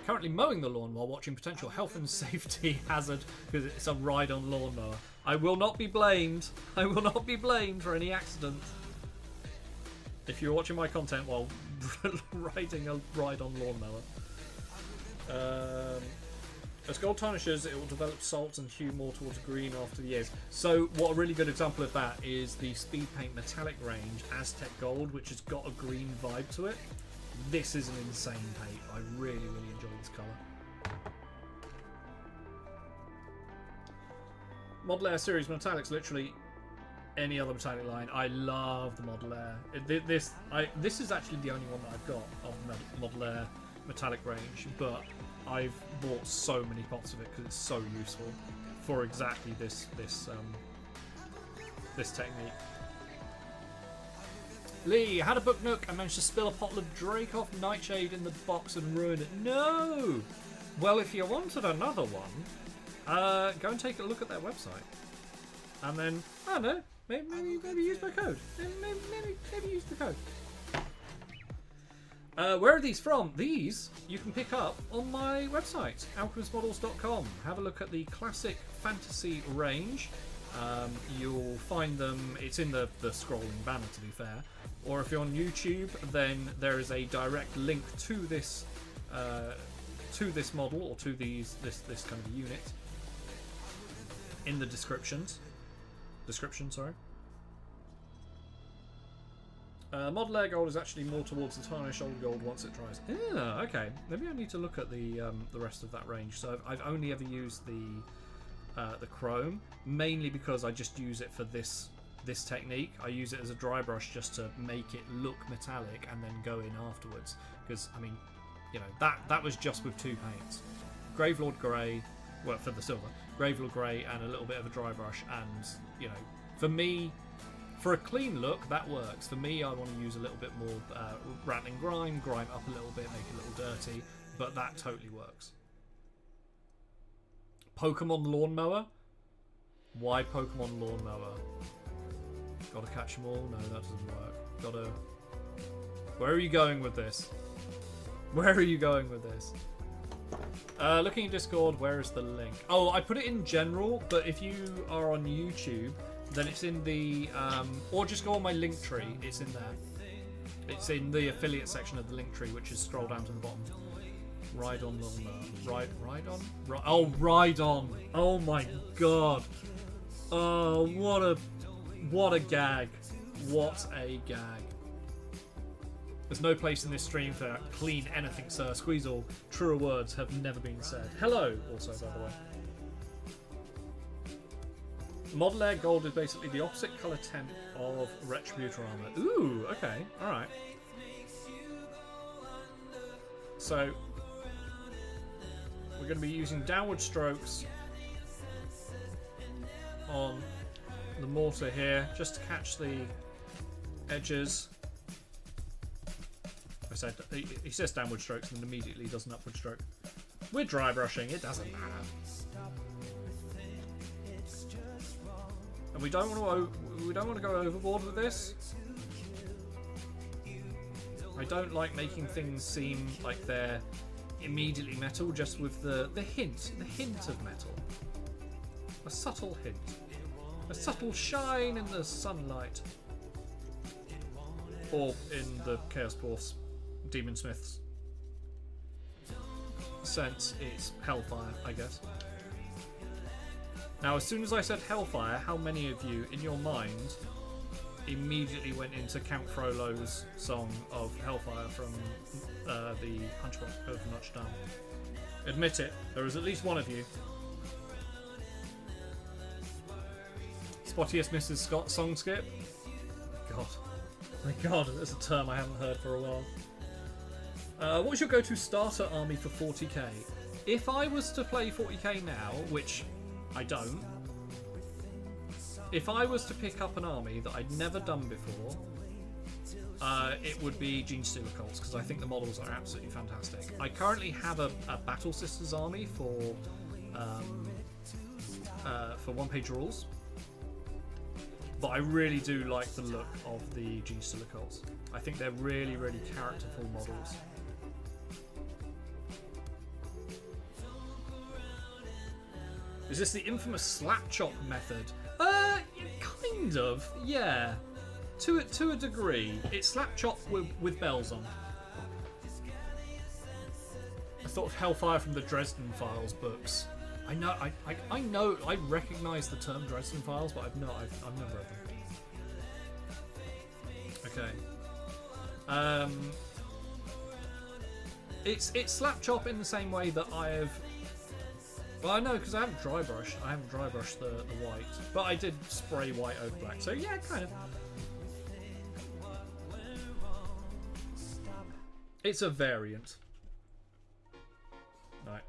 currently mowing the lawn while watching potential health and safety hazard because it's a ride-on lawnmower. I will not be blamed. I will not be blamed for any accident. If you're watching my content while riding a ride-on lawnmower. As gold tarnishes, it will develop salt and hue more towards green after the years. So what a really good example of that is the Speed Paint Metallic range, Aztec Gold, which has got a green vibe to it. This is an insane paint. I really, really enjoy this colour. Model Air series metallics, literally any other metallic line. I love the Model Air. This is actually the only one that I've got of Model Air metallic range, but I've bought so many pots of it because it's so useful for exactly this technique. Lee, had a book nook and managed to spill a bottle of Dracoff Nightshade in the box and ruin it. No! Well, if you wanted another one, go and take a look at their website. And then, I don't know, maybe use my code. Maybe use the code. Where are these from? These you can pick up on my website, alchemistmodels.com. Have a look at the classic fantasy range. You'll find them, it's in the scrolling banner to be fair, or if you're on YouTube then there is a direct link to this model or to this kind of unit in the description. Model Air Gold is actually more towards the tarnish old gold once it dries. Yeah, okay. Maybe I need to look at the rest of that range. So I've only ever used the chrome, mainly because I just use it for this technique. I use it as a dry brush just to make it look metallic and then go in afterwards. Because I mean, you know, that was just with two paints, Gravelord Grey, well for the silver, Gravelord Grey and a little bit of a dry brush, and you know, for me, for a clean look that works. For me, I want to use a little bit more rattling grime up a little bit, make it a little dirty, but that totally works. Pokemon Lawnmower? Why Pokemon Lawnmower? Gotta catch them all? No, that doesn't work. Where are you going with this? Where are you going with this? Looking at Discord, where is the link? Oh, I put it in general, but if you are on YouTube, then it's in the... or just go on my link tree, it's in there. It's in the affiliate section of the link tree, which is scroll down to the bottom. Ride on lawnmower. Ride on. Oh my god. Oh, what a gag. What a gag. There's no place in this stream for clean anything, sir. Squeeze all. Truer words have never been said. Hello, also, by the way. Model Air Gold is basically the opposite colour tint of Retributor armour. Ooh, okay, alright. So, we're going to be using downward strokes on the mortar here, just to catch the edges. He says downward strokes and then immediately does an upward stroke. We're dry brushing, it doesn't matter. And we don't want to go overboard with this. I don't like making things seem like they're immediately metal, just with the hint of metal. A subtle hint. A subtle shine in the sunlight. Or in the Chaos Dwarfs Demonsmith's sense, it's Hellfire, I guess. Now, as soon as I said Hellfire, how many of you, in your mind, immediately went into Count Frollo's song of Hellfire from the Hunchback of Notre Dame? Admit it, there is at least one of you. Spottiest Mrs. Scott song skip? God. My God, that's a term I haven't heard for a while. What's your go-to starter army for 40k? If I was to play 40k now, which I don't, if I was to pick up an army that I'd never done before, it would be Gene Stealer Cults, because I think the models are absolutely fantastic. I currently have a Battle Sisters army for one-page rules, but I really do like the look of the Gene Stealer Cults. I think they're really, really characterful models. Is this the infamous slap chop method? Kind of, yeah. To a degree. It's slap chop with bells on. I thought of Hellfire from the Dresden Files books. I know, I recognise the term Dresden Files, but I've never read them. Okay. It's slap chop in the same way that I have. Well, I know because I haven't dry brushed. I haven't dry brushed the white, but I did spray white over black. So yeah, kind of. It's a variant. Right,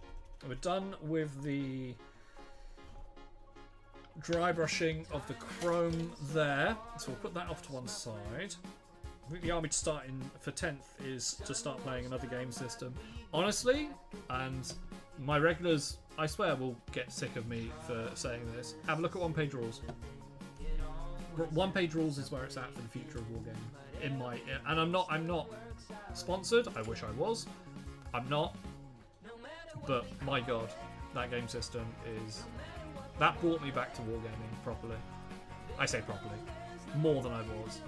we're done with the dry brushing of the chrome there, so we'll put that off to one side. I think the army to start in for 10th is to start playing another game system. Honestly, and my regulars, I swear, will get sick of me for saying this. Have a look at one-page rules. One-page rules is where it's at for the future of wargaming. And I'm not sponsored. I wish I was. I'm not. But my God, that game system that brought me back to wargaming properly. I say properly, more than I was.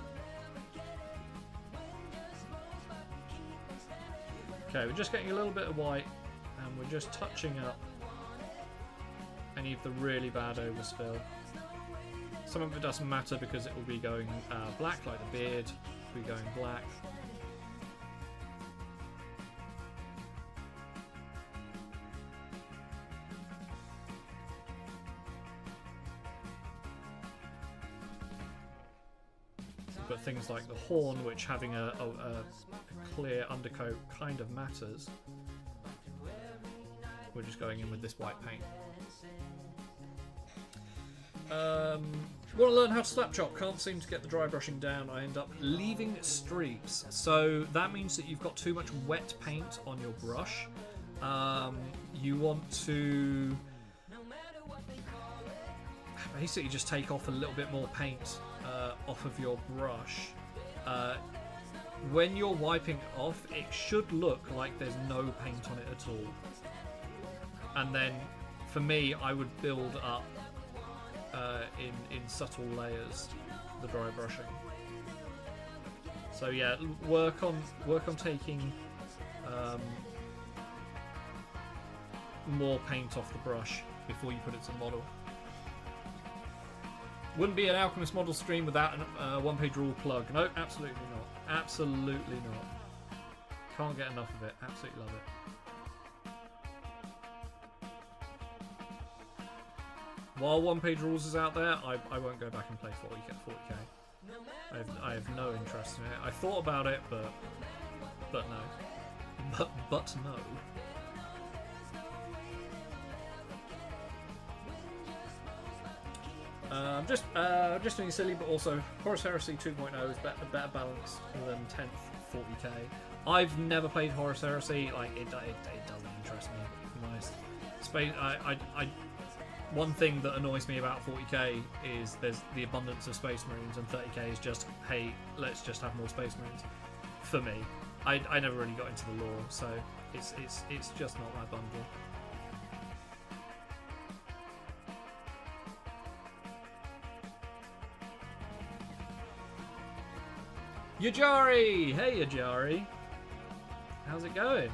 Okay, we're just getting a little bit of white, and we're just touching up any of the really bad overspill. Some of it doesn't matter because it will be going black, like the beard will be going black. But things like the horn, which having a clear undercoat kind of matters. We're just going in with this white paint. Want to learn how to slap chop? Can't seem to get the dry brushing down. I end up leaving streaks. So that means that you've got too much wet paint on your brush. You want to basically just take off a little bit more paint off of your brush. When you're wiping it off, it should look like there's no paint on it at all. And then, for me, I would build up in subtle layers the dry brushing. So yeah, work on taking more paint off the brush before you put it to the model. Wouldn't be an Alchemist model stream without a one-page rule plug. No, absolutely not. Absolutely not. Can't get enough of it. Absolutely love it. While one-page rules is out there, I won't go back and play 40k. I have no interest in it. I thought about it, but no. But no. Just being silly, but also Horus Heresy 2.0 is better balanced than 10th 40k. I've never played Horus Heresy. Like it doesn't interest me. To be honest. One thing that annoys me about 40k is there's the abundance of Space Marines, and 30k is just, hey, let's just have more Space Marines. For me, I never really got into the lore, so it's just not my bundle. Yajari! Hey, Yajari. How's it going?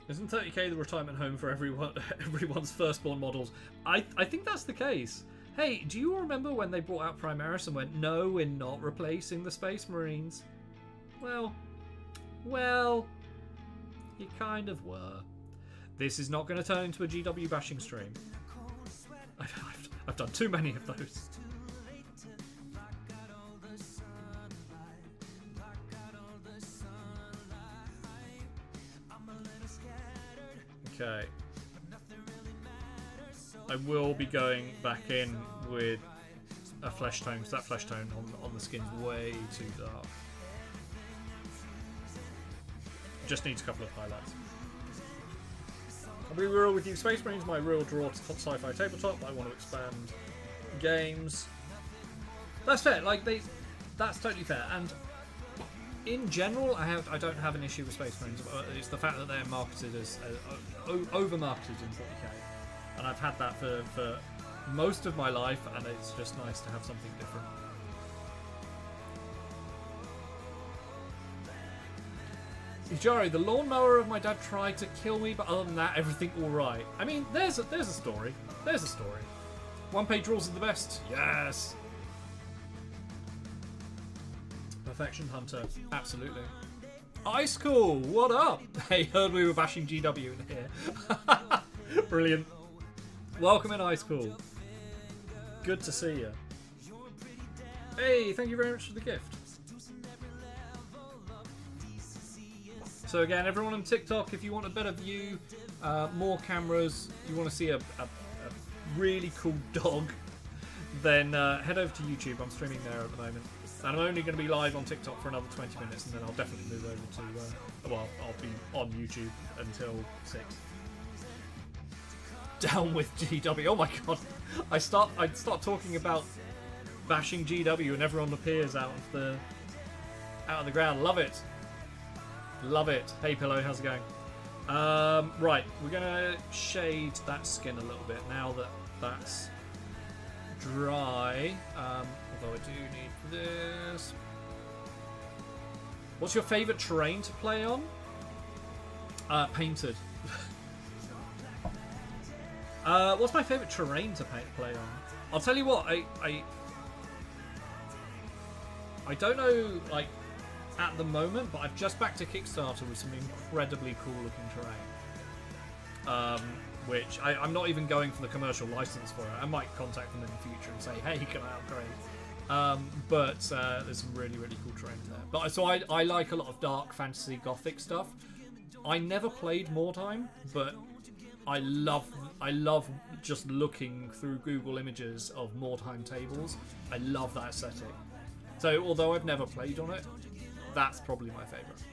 Isn't 30k the retirement home for everyone's firstborn models? I think that's the case. Hey, do you remember when they brought out Primaris and went, no, we're not replacing the Space Marines? Well, you kind of were. This is not going to turn into a GW bashing stream. I've done too many of those. Okay. I will be going back in with a flesh tone, because that flesh tone on the skin's way too dark. Just needs a couple of highlights. I'll be real with you. Space Marine is my real draw to sci-fi tabletop. I want to expand games. That's fair. Like that's totally fair. And in general, I don't have an issue with Space Marines. It's the fact that they're marketed as over-marketed in 40k, and I've had that for most of my life, and it's just nice to have something different. Ijari, the lawnmower of my dad tried to kill me, but other than that, everything all right. I mean, there's a story. There's a story. One-page rules are the best. Yes. Perfection Hunter, absolutely. Ice Cool, what up? Hey, heard we were bashing GW in here. Brilliant. Welcome in, Ice Cool. Good to see you. Hey, thank you very much for the gift. So again, everyone on TikTok, if you want a better view, more cameras, you want to see a really cool dog, then head over to YouTube. I'm streaming there at the moment. And I'm only going to be live on TikTok for another 20 minutes, and then I'll definitely move over to, well, I'll be on YouTube until 6. Down with GW. Oh my god. I start talking about bashing GW and everyone appears out of the ground. Love it. Love it. Hey Pillow, how's it going? Right, we're going to shade that skin a little bit now that that's dry. Although I do need this. What's your favourite terrain to play on? Painted. What's my favourite terrain to play on? I'll tell you what, I don't know, like, at the moment, but I've just backed a Kickstarter with some incredibly cool looking terrain. Which I'm not even going for the commercial license for it. I might contact them in the future and say, hey, can I upgrade? But there's some really, really cool terrain there. But so I like a lot of dark fantasy gothic stuff. I never played Mordheim, but I love just looking through Google images of Mordheim tables. I love that aesthetic. So although I've never played on it, that's probably my favourite.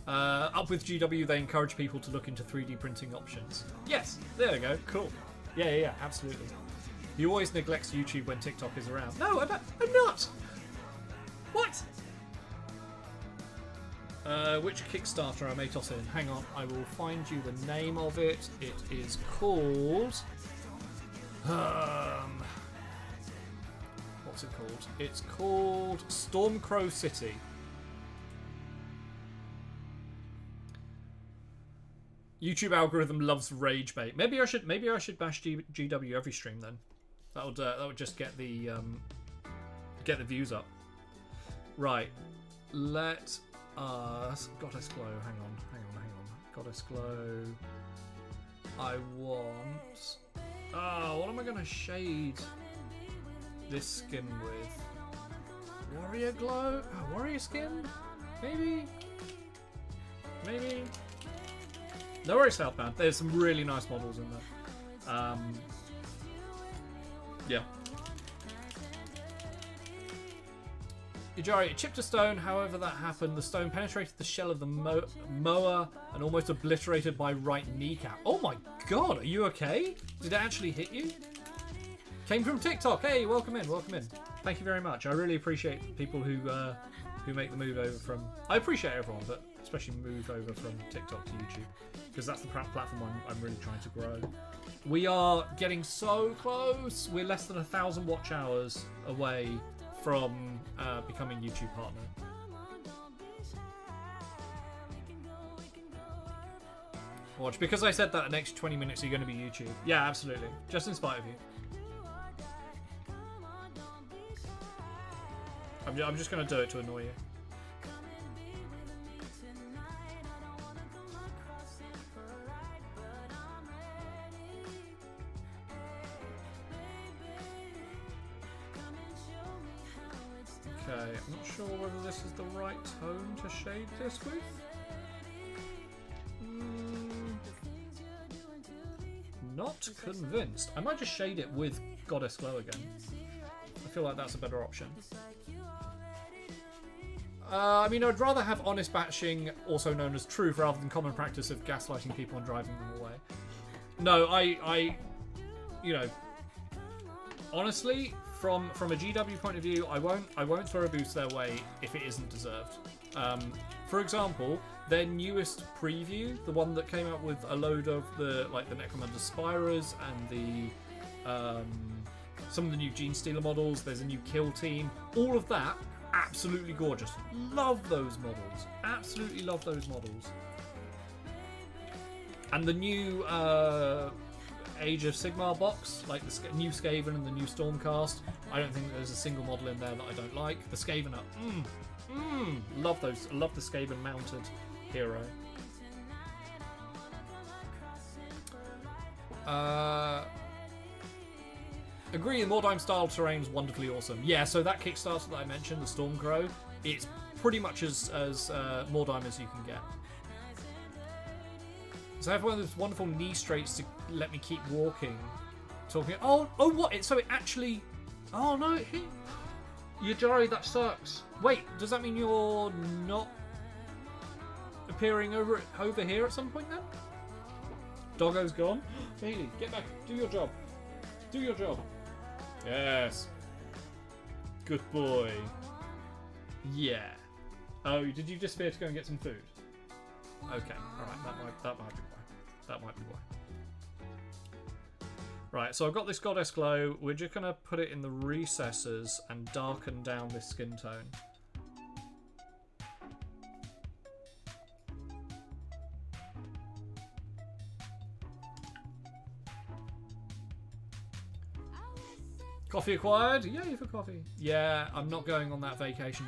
Up with GW, they encourage people to look into 3D printing options. Yes, there we go, cool. Yeah, absolutely. You always neglect YouTube when TikTok is around. No, I'm not! What? Which Kickstarter I may toss in? Hang on, I will find you the name of it. It is called... what's it called? It's called Stormcrow City. YouTube algorithm loves rage bait. Maybe I should bash GW every stream then. That would just get the views up. Right. Let us Goddess Glow. Hang on. Goddess Glow. I want. What am I gonna shade this skin with? Warrior Glow? Warrior skin? Maybe. No worries, Southbound. There's some really nice models in there. Yeah. Ijari, it chipped a stone. However that happened, the stone penetrated the shell of the mower and almost obliterated my right kneecap. Oh my god, are you okay? Did it actually hit you? Came from TikTok. Hey, welcome in. Thank you very much. I really appreciate people who who make the move over from... I appreciate everyone, but especially move over from TikTok to YouTube, because that's the platform I'm really trying to grow. We are getting so close. We're less than 1,000 watch hours away from becoming YouTube partner. Watch, because I said that the next 20 minutes you're going to be YouTube. Yeah, absolutely. Just in spite of you. I'm just going to do it to annoy you. Okay, I'm not sure whether this is the right tone to shade this with. Not convinced. I might just shade it with Goddess Glow again. I feel like that's a better option. I mean, I'd rather have honest batching, also known as truth, rather than common practice of gaslighting people and driving them away. No, I you know, honestly, from a GW point of view, I won't throw a boost their way if it isn't deserved. For example, their newest preview, the one that came out with a load of the Necromunda Spiras and the some of the new Gene Stealer models. There's a new Kill Team. All of that, absolutely gorgeous. Love those models. Absolutely love those models. And the new Age of Sigmar box, like the new Skaven and the new Stormcast. I don't think there's a single model in there that I don't like. The Skaven are, love those. Love the Skaven mounted hero. Agree, the Mordheim style terrain is wonderfully awesome. Yeah, so that Kickstarter that I mentioned, the Stormcrow, it's pretty much as Mordheim as you can get. So I have one of those wonderful knee straights to let me keep walking. Talking. Oh, what? So it actually. Oh no, it hit. Yajari, that sucks. Wait, does that mean you're not appearing over here at some point then? Doggo's gone. Bailey, get back. Do your job. Do your job. Yes. Good boy. Yeah. Oh, did you disappear to go and get some food? Okay. All right. That might be why. That might be why. Right. So I've got this Goddess Glow. We're just gonna put it in the recesses and darken down this skin tone. Coffee acquired? Yay for coffee. Yeah, I'm not going on that vacation.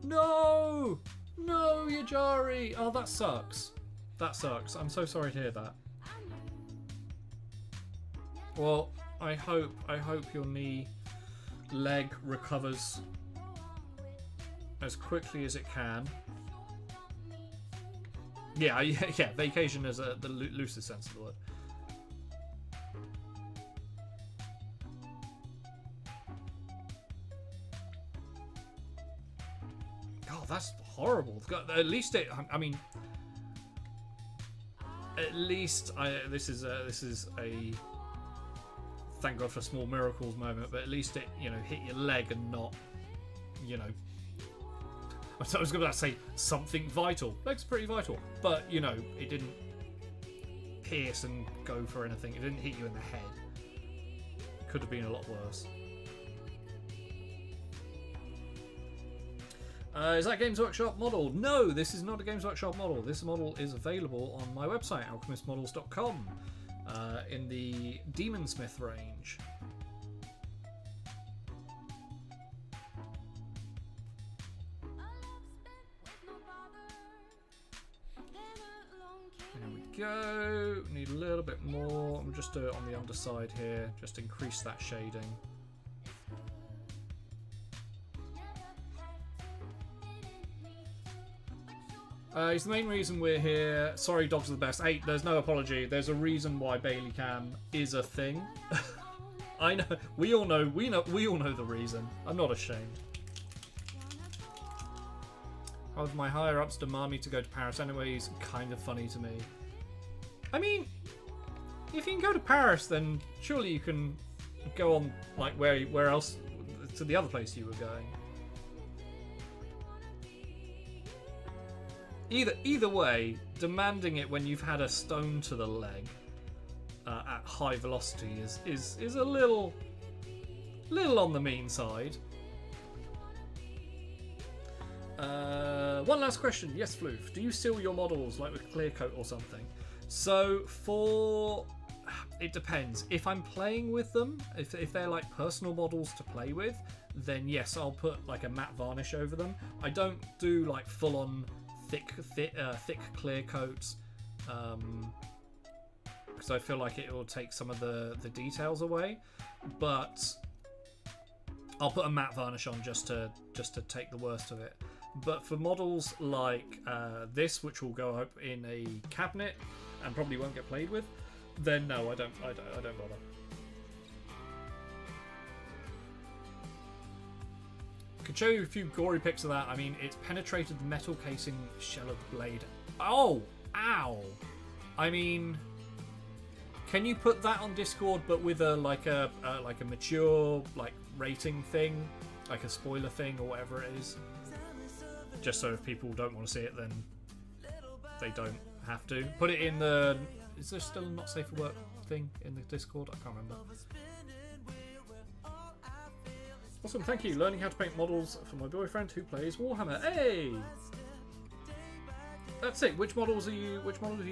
No! No, Yajari! Oh, that sucks. That sucks. I'm so sorry to hear that. Well, I hope your leg recovers as quickly as it can. Yeah, vacation is the loosest sense of the word. That's horrible. At least it. I mean, at least this is a thank God for small miracles moment. But at least it, hit your leg and not, I was going to say something vital. Leg's pretty vital, but it didn't pierce and go for anything. It didn't hit you in the head. Could have been a lot worse. Is that Games Workshop model? No, this is not a Games Workshop model. This model is available on my website, alchemistmodels.com, in the Demonsmith range. There we go. Need a little bit more. I'm just do it on the underside here. Just increase that shading. It's the main reason we're here. Sorry, dogs are the best. Hey, there's no apology. There's a reason why Bailey Cam is a thing. I know. We all know the reason. I'm not ashamed. How would my higher ups demand me to go to Paris anyways? Kind of funny to me. I mean, if you can go to Paris, then surely you can go on where else to the other place you were going. Either way, demanding it when you've had a stone to the leg at high velocity is a little on the mean side. One last question. Yes, Floof. Do you seal your models like with clear coat or something? So it depends. If I'm playing with them, if they're like personal models to play with, then yes, I'll put like a matte varnish over them. I don't do like full on thick clear coats, because I feel like it will take some of the details away. But I'll put a matte varnish on just to take the worst of it. But for models like this, which will go up in a cabinet and probably won't get played with, then no, I don't bother. I could show you a few gory pics of that. I mean, it's penetrated the metal casing shell of the blade. Oh, ow! I mean, can you put that on Discord, but with a mature like rating thing, like a spoiler thing or whatever it is? Just so if people don't want to see it, then they don't have to. Put it in the... Is there still a not safe for work thing in the Discord? I can't remember. Awesome, thank you. Learning how to paint models for my boyfriend who plays Warhammer. Hey! That's it. Which models are you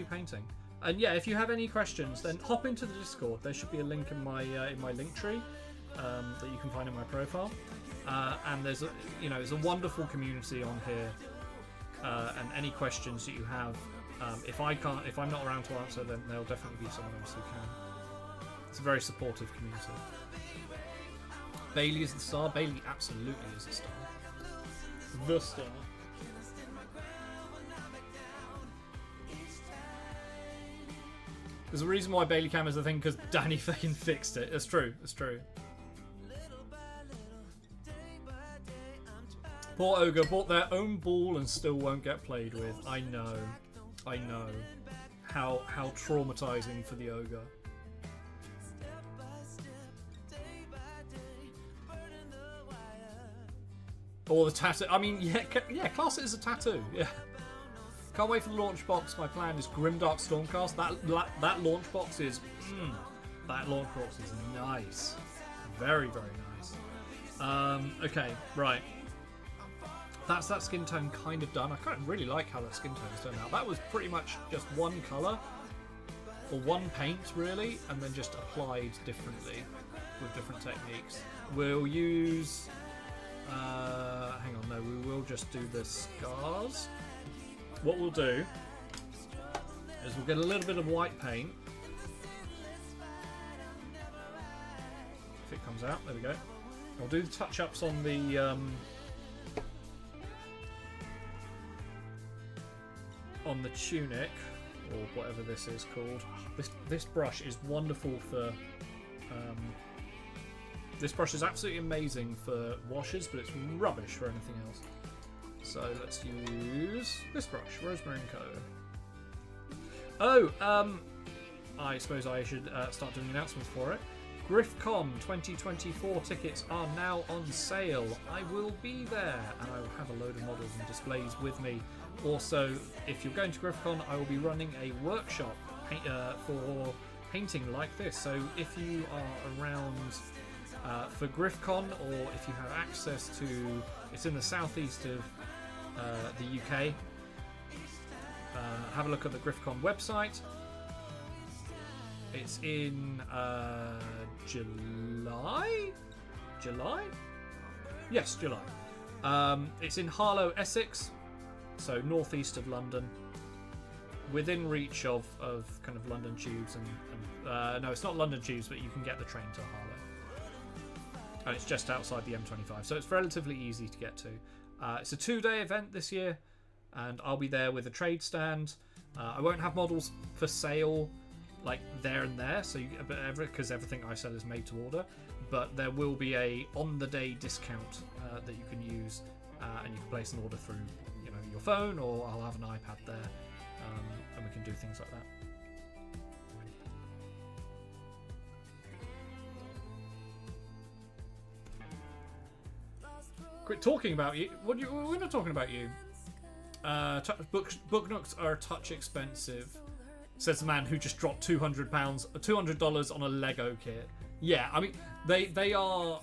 painting? And yeah, if you have any questions, then hop into the Discord. There should be a link in my link tree that you can find in my profile. And there's a wonderful community on here, and any questions that you have, if I'm not around to answer, then there'll definitely be someone else who can. It's a very supportive community. Bailey is the star. Bailey absolutely is the star. The star. There's a reason why Bailey Cam is the thing, because Danny fucking fixed it. It's true. It's true. Poor Ogre bought their own ball and still won't get played with. I know. How traumatizing for the Ogre. Or the tattoo. I mean, yeah, class it as a tattoo. Yeah. Can't wait for the launch box. My plan is Grimdark Stormcast. That launch box is nice. Very, very nice. Okay, right. That's that skin tone kind of done. I kind of really like how that skin tone's turned out. That was pretty much just one colour, or one paint really, and then just applied differently with different techniques. We'll use... hang on, no, we will just do the scars. What we'll do is we'll get a little bit of white paint. If it comes out, there we go. I'll do the touch-ups on the tunic, or whatever this is called. This brush is wonderful for... this brush is absolutely amazing for washes, but it's rubbish for anything else. So let's use this brush, Rosemary & Co. Oh, I suppose I should start doing announcements for it. GriffCon 2024 tickets are now on sale. I will be there, and I will have a load of models and displays with me. Also, if you're going to GriffCon, I will be running a workshop for painting like this. So if you are around for GriffCon, or if you have access to... It's in the southeast of the UK. Have a look at the GriffCon website. It's in July? Yes, July. It's in Harlow, Essex, so northeast of London, within reach of kind of London tubes and no, it's not London tubes, but you can get the train to Harlow, and it's just outside the M25, so it's relatively easy to get to. It's a 2-day event this year, and I'll be there with a trade stand. I won't have models for sale like there and there, so because everything I sell is made to order, but there will be a on-the-day discount that you can use, and you can place an order through your phone, or I'll have an iPad there, and we can do things like that. Quit talking about you. We're not talking about you. book nooks are a touch expensive, says the man who just dropped $200 on a Lego kit. Yeah, I mean they are.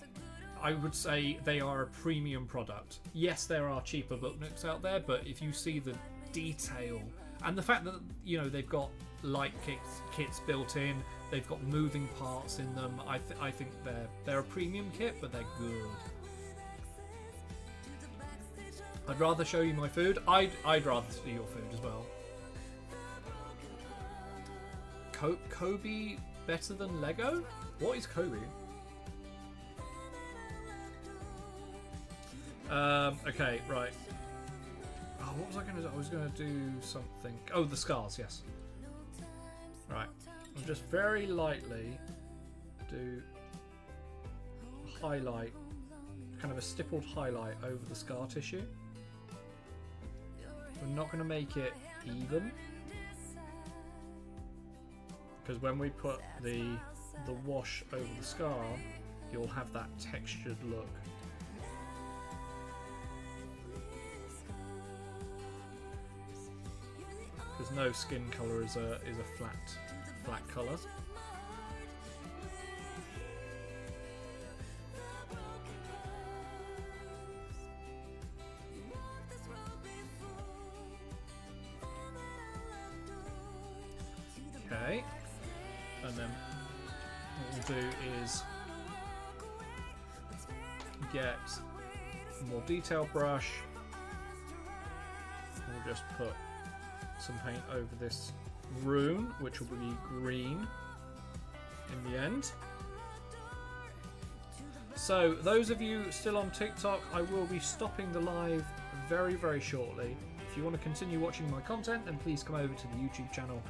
I would say they are a premium product. Yes, there are cheaper book nooks out there, but if you see the detail and the fact that they've got light kits built in, they've got moving parts in them. I think they're a premium kit, but they're good. I'd rather show you my food. I'd rather see your food as well. Kobe better than Lego? What is Kobe? Okay, right. Oh, what was I going to do? I was going to do something. Oh, the scars, yes. Right. I'll just very lightly do highlight, kind of a stippled highlight over the scar tissue. We're not going to make it even, because when we put the wash over the scar, you'll have that textured look. Because no skin colour is a flat colour. Okay, and then what we'll do is get a more detailed brush. We'll just put some paint over this rune, which will be green in the end. So those of you still on TikTok, I will be stopping the live very, very shortly. If you want to continue watching my content, then please come over to the YouTube channel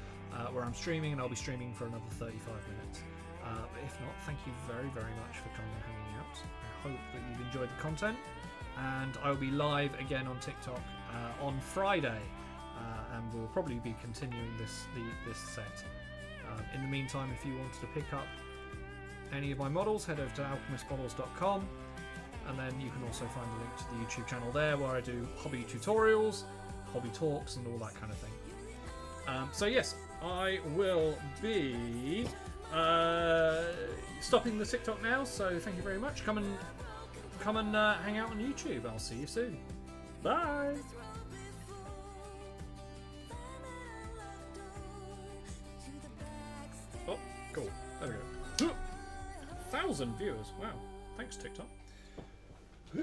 where I'm streaming, and I'll be streaming for another 35 minutes. But if not, thank you very, very much for coming and hanging out. I hope that you've enjoyed the content, and I will be live again on TikTok on Friday. And we'll probably be continuing this set. In the meantime, if you wanted to pick up any of my models, head over to alchemistmodels.com, and then you can also find a link to the YouTube channel there where I do hobby tutorials, hobby talks, and all that kind of thing. So yes, I will be stopping the TikTok now. So thank you very much. Come and hang out on YouTube. I'll see you soon. Bye. Oh, cool. There we go. 1,000 viewers. Wow. Thanks, TikTok. They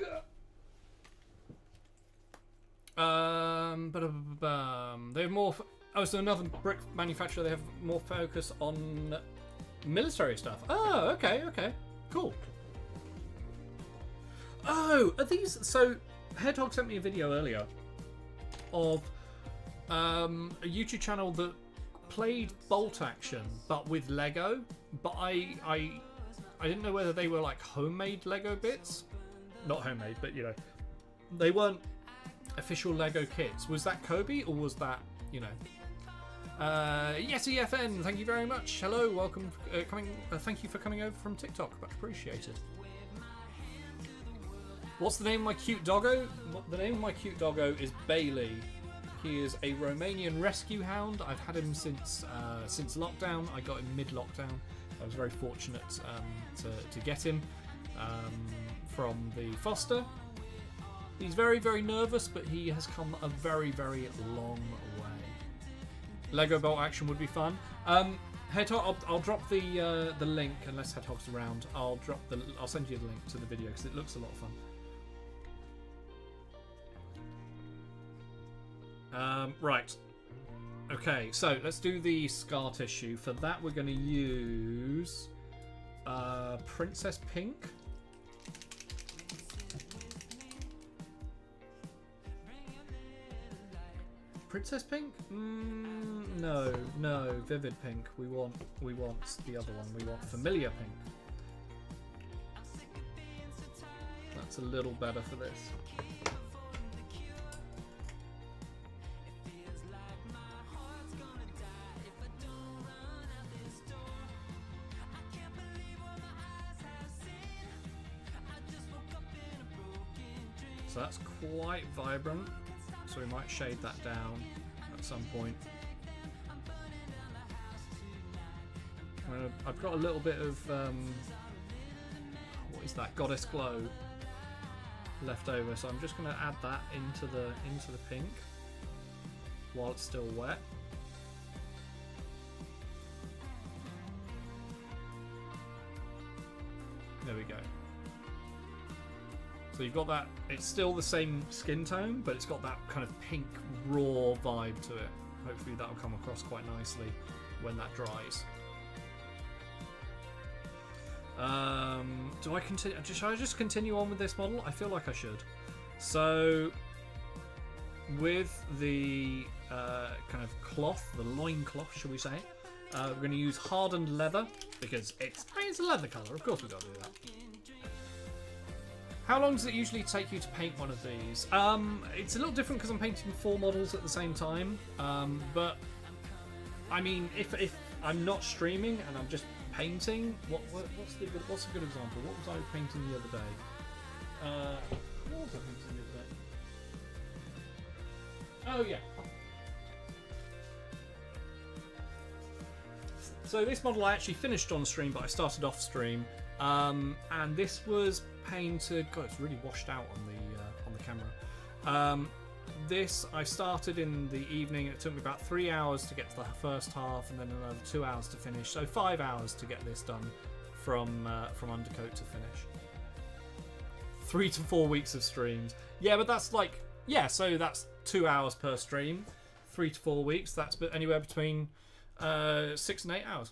have more. So another brick manufacturer. They have more focus on military stuff. Oh, okay, cool. Oh, are these? So Hedgehog sent me a video earlier of a YouTube channel that played bolt action but with Lego, but I didn't know whether they were like homemade Lego bits. Not homemade, but they weren't official Lego kits. Was that Kobe, or was that yes, EFN, thank you very much. Hello, welcome, thank you for coming over from TikTok, much appreciated. What's the name of my cute doggo? The name of my cute doggo is Bailey. He is a Romanian rescue hound. I've had him since lockdown. I got him mid-lockdown. I was very fortunate to get him from the foster. He's very, very nervous, but he has come a very, very long way. Lego bolt action would be fun. Hedgehog, I'll drop the link unless Hedgehog's around. I'll send you the link to the video because it looks a lot of fun. Right. Okay, so let's do the scar tissue. For that, we're going to use Princess Pink. Princess Pink? No, Vivid Pink. We want the other one. We want Familiar Pink. That's a little better for this. So that's quite vibrant. So so we might shade that down at some point. I've got a little bit of what is that, Goddess Glow left over, so I'm just going to add that into the pink while it's still wet. There we go. So you've got that, it's still the same skin tone, but it's got that kind of pink raw vibe to it. Hopefully that'll come across quite nicely when that dries. Do I continue? Should I just continue on with this model? I feel like I should. So with the kind of cloth, the loin cloth, shall we say, we're going to use hardened leather because it's a leather colour. Of course we've got to do that. How long does it usually take you to paint one of these? It's a little different because I'm painting 4 models at the same time. But I mean, if I'm not streaming and I'm just painting, what's a good example? What was I painting the other day? What was I painting the other day? Oh yeah. So this model I actually finished on stream, but I started off stream, and this was painted. God, it's really washed out on the camera. This I started in the evening. It took me about 3 hours to get to the first half, and then another 2 hours to finish. So 5 hours to get this done from undercoat to finish. 3 to 4 weeks of streams. Yeah, but that's like, yeah. So that's 2 hours per stream. 3 to 4 weeks. That's anywhere between 6 and 8 hours.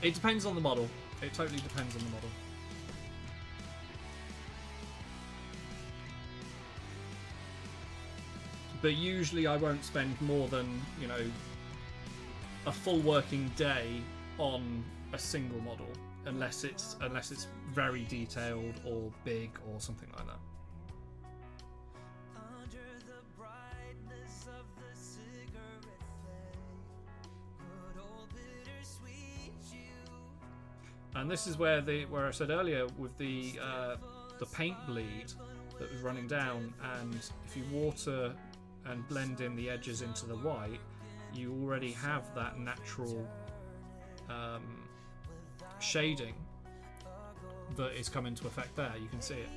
It depends on the model. It totally depends on the model. But usually I won't spend more than, you know, a full working day on a single model, unless it's very detailed or big or something like that. And this is where I said earlier with the paint bleed that was running down, and if you water and blend in the edges into the white, you already have that natural shading that is come into effect there. You can see it.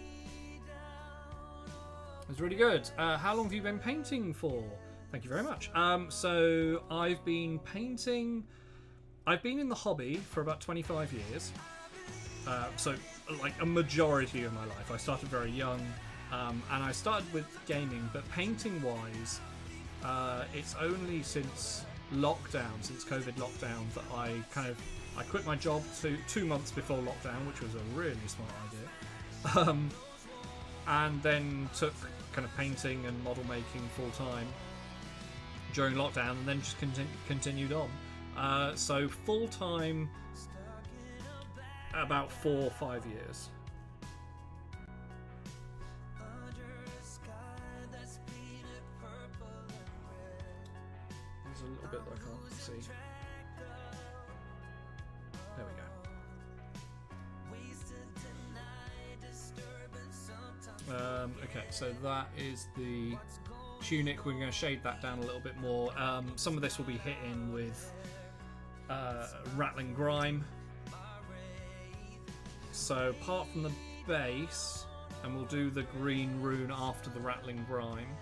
It's really good. How long have you been painting for? Thank you very much. So I've been painting. I've been in the hobby for about 25 years. So like a majority of my life. I started very young. And I started with gaming, but painting-wise, it's only since lockdown, since COVID lockdown, that I quit my job 2 months before lockdown, which was a really smart idea, and then took kind of painting and model making full time during lockdown, and then just continued on. So full time, about 4 or 5 years. A little bit that I can't see. There we go. Okay, so that is the tunic. We're going to shade that down a little bit more. Some of this will be hit in with rattling grime. So apart from the base, and we'll do the green rune after the rattling grime.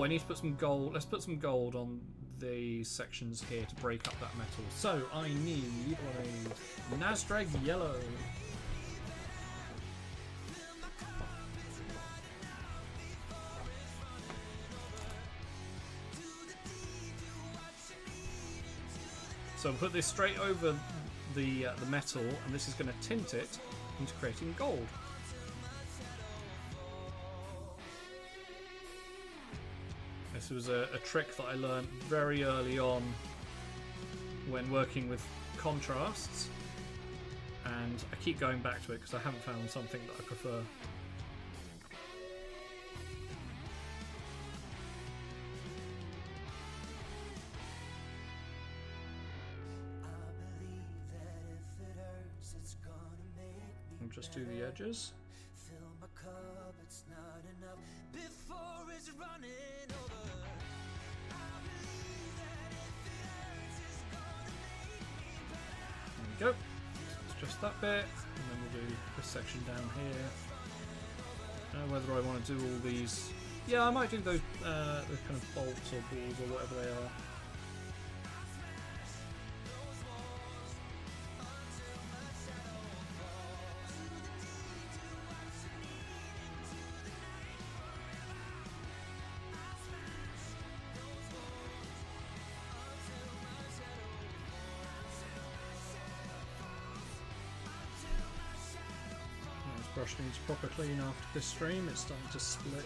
I need to put some gold. Let's put some gold on the sections here to break up that metal. So I need a Nazdrag yellow. So I'll put this straight over the metal, and this is going to tint it into creating gold. This was a trick that I learned very early on when working with contrasts, and I keep going back to it because I haven't found something that I prefer. And just do the edges. There we go. It's just that bit, and then we'll do this section down here. Whether I want to do all these, yeah, I might do those the kind of bolts or balls or whatever they are. Brush needs proper clean after this stream, it's starting to split.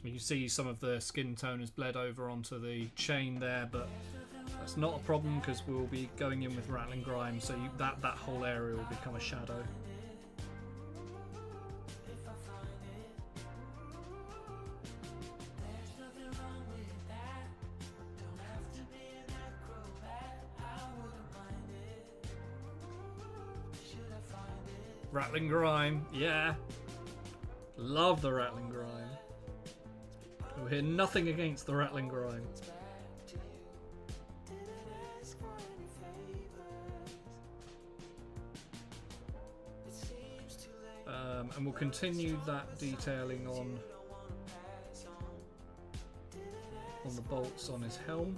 You can see some of the skin tone has bled over onto the chain there, but that's not a problem because we'll be going in with Rattling Grime, so that whole area will become a shadow. Rattling Grime, yeah. Love the Rattling Grime. We'll hear nothing against the Rattling Grime. And we'll continue that detailing on the bolts on his helm.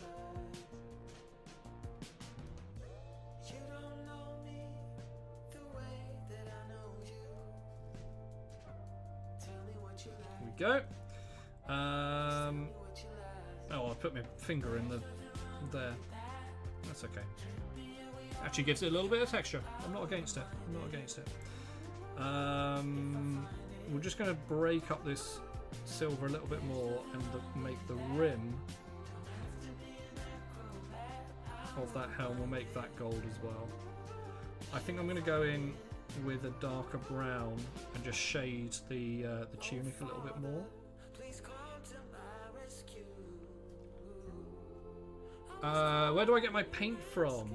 Go. Oh, I put my finger in there. That's okay. Actually gives it a little bit of texture. I'm not against it. I'm not against it. We're just going to break up this silver a little bit more and make the rim of that helm. We'll make that gold as well. I think I'm going to go in with a darker brown and just shade the tunic a little bit more. Where do I get my paint from?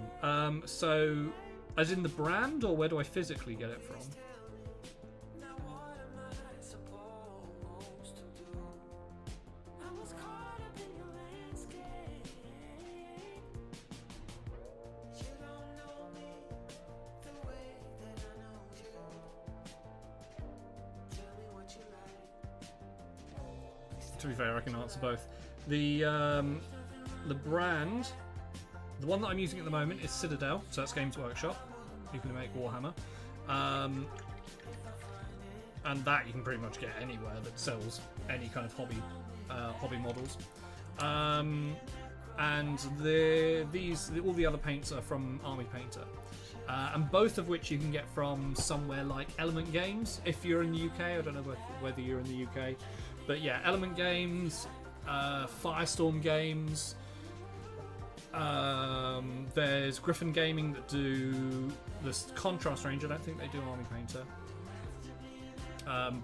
So, as in the brand, or where do I physically get it from? To be fair, I can answer both. The brand, the one that I'm using at the moment is Citadel, so that's Games Workshop. You can make Warhammer, and that you can pretty much get anywhere that sells any kind of hobby models. And all the other paints are from Army Painter, and both of which you can get from somewhere like Element Games if you're in the UK. I don't know whether you're in the UK. But yeah, Element Games, Firestorm Games, there's Griffin Gaming that do this contrast range. I don't think they do Army Painter.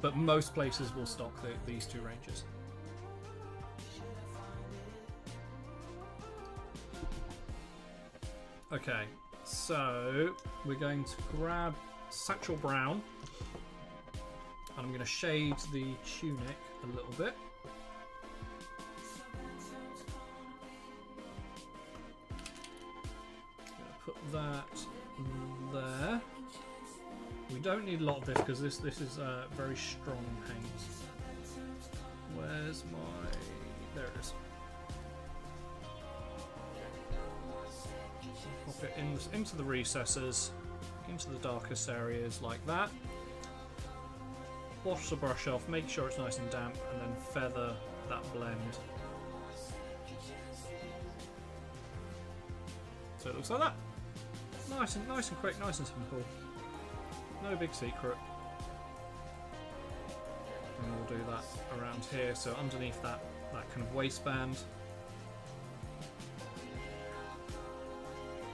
But most places will stock these two ranges. Okay, so we're going to grab Satchel Brown. And I'm going to shade the tunic a little bit. Put that there. We don't need a lot of this because this is a very strong paint. Where's my... There it is. Pop it into the recesses, into the darkest areas like that. Wash the brush off, make sure it's nice and damp, and then feather that blend. So it looks like that. Nice and quick, nice and simple. No big secret. And we'll do that around here, so underneath that kind of waistband.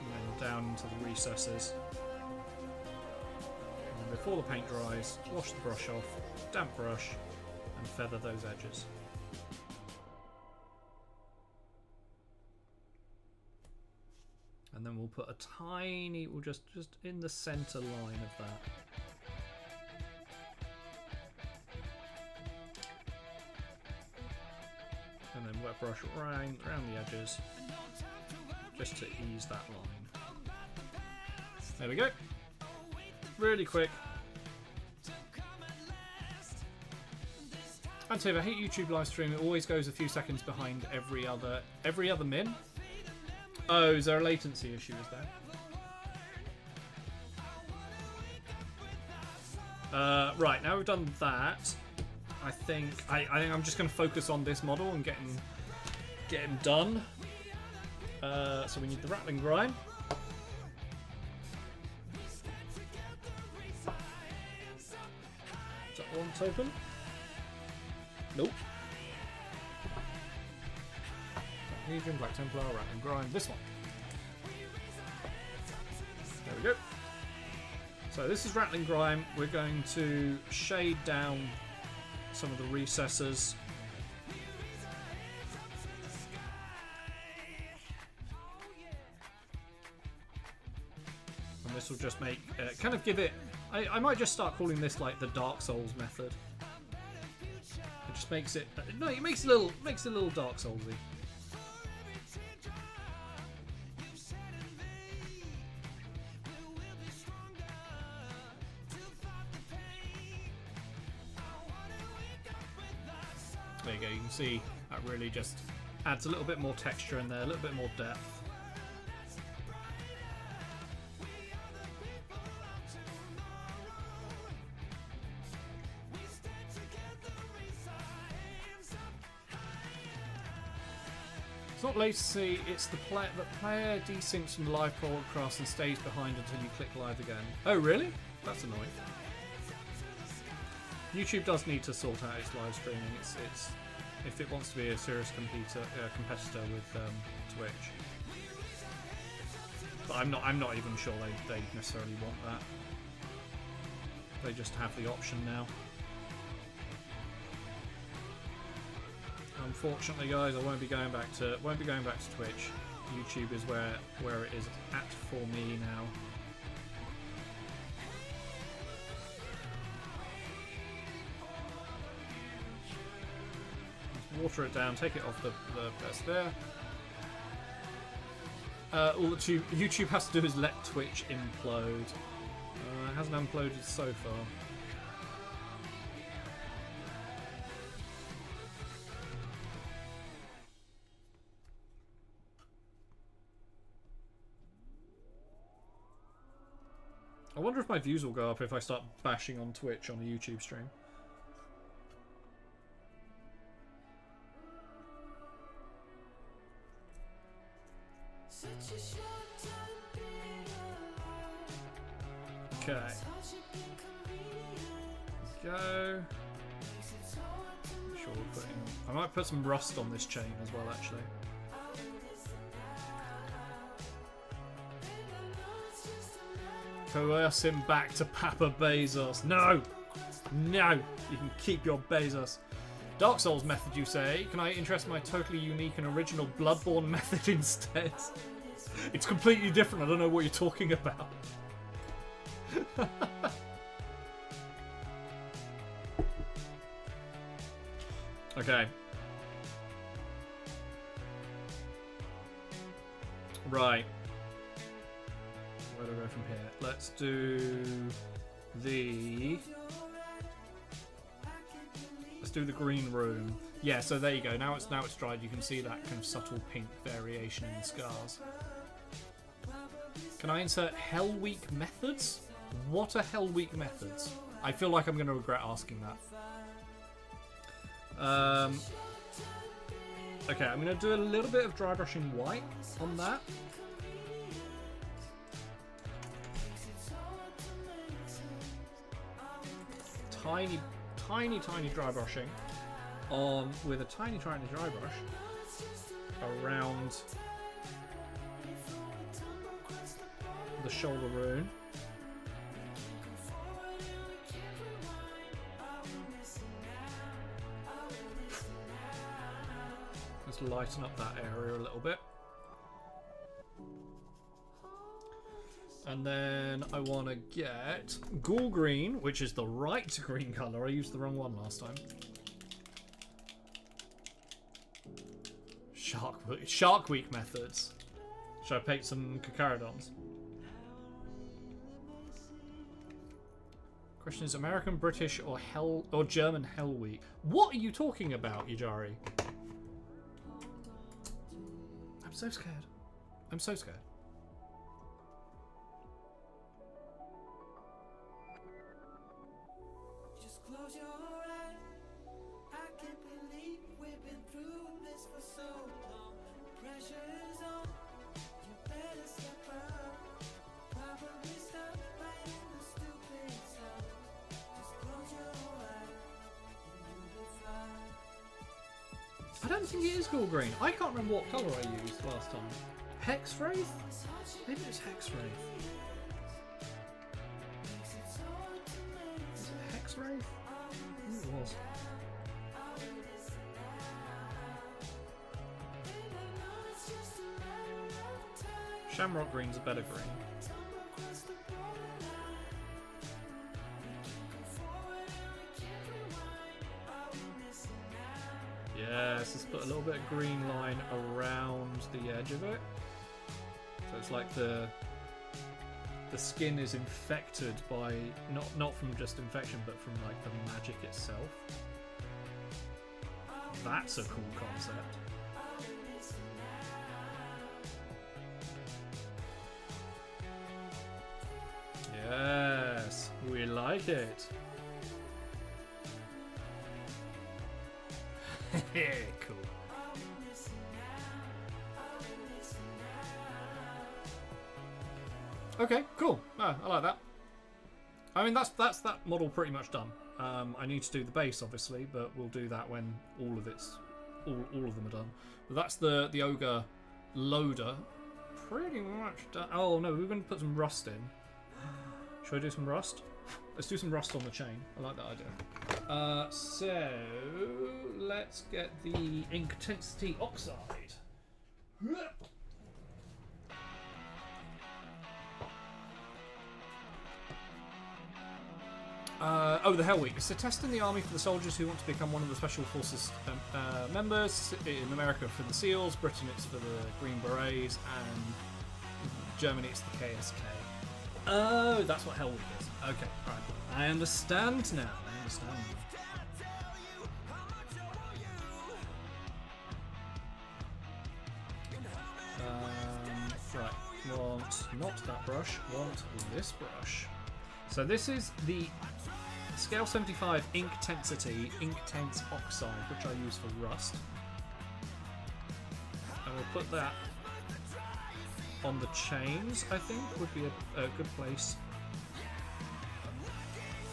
And then down into the recesses. And before the paint dries, wash the brush off, damp brush, and feather those edges. And then we'll put a tiny, we'll just in the center line of that. And then wet brush around the edges, just to ease that line. There we go. Really quick. And so if I hate YouTube live stream, it always goes a few seconds behind every other min. Oh, is there a latency issue? Is there? Right, now we've done that. I think I'm just going to focus on this model and get him done. So we need the rattling grime. Is that one open? Nope. Legion, Black Templar, rattling grime. This one. There we go. So this is rattling grime. We're going to shade down some of the recesses. And this will just make, kind of give it, I might just start calling this like the Dark Souls method. It just makes it, no, it makes it a little Dark Soulsy. There you go, you can see that really just adds a little bit more texture in there, a little bit more depth. It's not latency, it's the player desyncs from the live broadcast and stays behind until you click live again. Oh really? That's annoying. YouTube does need to sort out its live streaming. It's if it wants to be a serious competitor with Twitch. But I'm not even sure they necessarily want that. They just have the option now. Unfortunately, guys, I won't be going back to Twitch. YouTube is where it is at for me now. Water it down, take it off the best there. All that YouTube has to do is let Twitch implode. It hasn't imploded so far. I wonder if my views will go up if I start bashing on Twitch on a YouTube stream. Okay. Go. Sure, I might put some rust on this chain as well, actually. Coerce him back to Papa Bezos. No! No! You can keep your Bezos. Dark Souls method, you say? Can I interest my totally unique and original Bloodborne method instead? It's completely different. I don't know what you're talking about. Okay. Right. Where do I go from here? Let's do the green room. Yeah, so there you go. Now it's dried. You can see that kind of subtle pink variation in the scars. Can I insert Hell Week methods? What are Hell Week methods? I feel like I'm going to regret asking that. Okay, I'm going to do a little bit of dry brushing white on that. Tiny dry brushing on with a tiny dry brush around the shoulder rune. Just lighten up that area a little bit. And then I want to get Ghoul Green, which is the right green colour. I used the wrong one last time. Shark Week methods. Should I paint some Kakarodons? Question is American, British, or German Hell Week? What are you talking about, Yajari? I'm so scared. I'm so scared. Just close your eyes. I can't believe we've been through this for so long. Pressure's on. You better step up. Probably stop writing the stupid stuff. Just close your eyes and you'll be fine. I don't think it is Ghoul Green. I can't remember what colour I used last time. Hex Wraith? Maybe it's Hex Wraith. Is it Hex Wraith? I think it was. Shamrock Green's a better green. Yes, let's put a little bit of green line around the edge of it. So it's like the skin is infected by not from just infection, but from like the magic itself. That's a cool concept. Yes, we like it. Cool. Okay, cool. No, I like that. I mean, that's that model pretty much done. I need to do the base, obviously, but we'll do that when all of them are done. But that's the ogre loader, pretty much done. Oh no, we're going to put some rust in. Should I do some rust? Let's do some rust on the chain. I like that idea. So let's get the Intensity Oxide. The Hell Week. It's a test in the army for the soldiers who want to become one of the Special Forces members. In America for the SEALs, Britain it's for the Green Berets, and Germany it's the KSK. Oh, that's what Hell Week is. Okay, right. I understand now. Right, want not that brush, want this brush. So this is the Scale 75 Intensity Intense Oxide, which I use for rust. And we'll put that on the chains, I think, would be a good place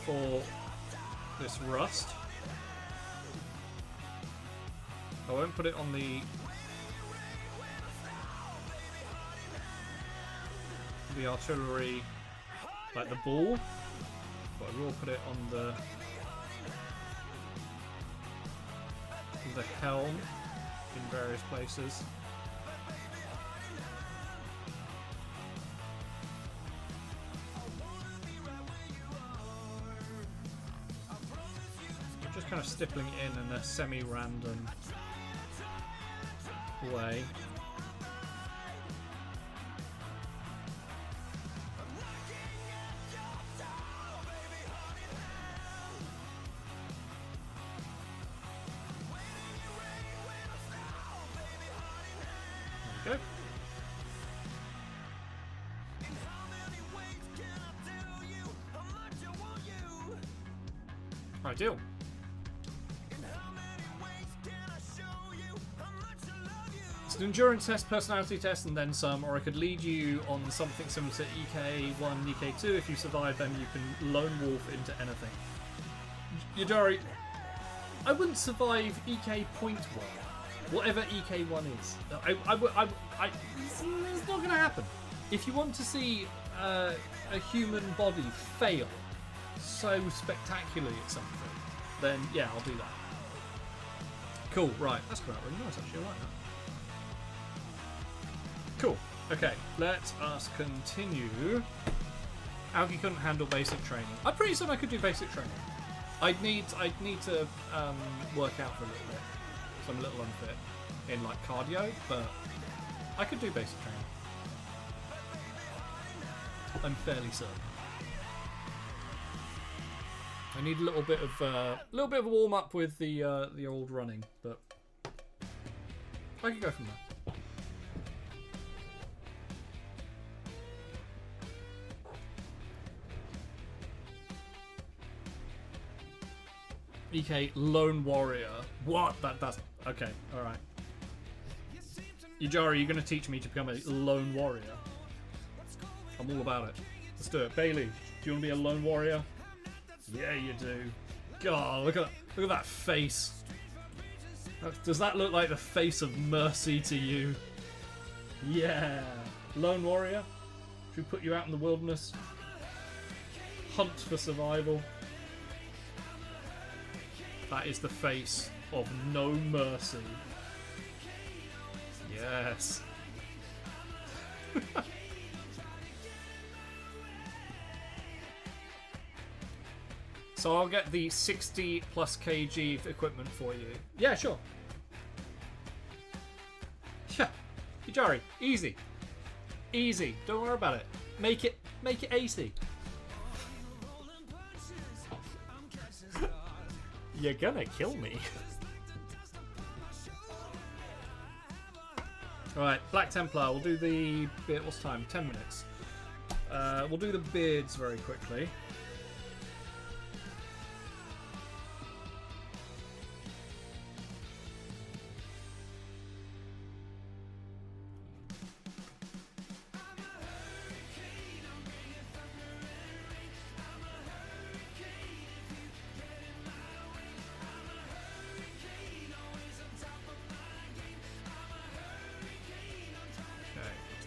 for this rust. I won't put it on the artillery, like the ball, but I will put it on the helm in various places. I'm just kind of stippling it in a semi-random way. There we go. Ideal. It's an endurance test, personality test, and then some, or I could lead you on something similar to EK1, EK2. If you survive, then you can lone wolf into anything. Yadari, I wouldn't survive EK.1, whatever EK1 is. It's not going to happen. If you want to see a human body fail so spectacularly at something, then yeah, I'll do that. Cool, right. That's come out really nice, actually. I like that. Cool. Okay, let us continue. Alki couldn't handle basic training. I'm pretty certain I could do basic training. I'd need to work out for a little bit. So I'm a little unfit in like cardio, but I could do basic training. I'm fairly certain. I need a little bit of a warm up with the old running, but I could go from there. EK Lone Warrior. What? That's okay. All right. Yujari, you're going to teach me to become a Lone Warrior. I'm all about it. Let's do it. Bailey, do you want to be a Lone Warrior? Yeah, you do. God, look at that face. Does that look like the face of mercy to you? Yeah. Lone Warrior? Should we put you out in the wilderness? Hunt for survival. That is the face of no mercy. Yes. So I'll get the 60 plus kg equipment for you. Yeah, sure. Yeah. Yujari, easy. Easy. Don't worry about it. Make it easy. You're gonna kill me. Alright, Black Templar, we'll do the beard. What's time? 10 minutes. We'll do the beards very quickly.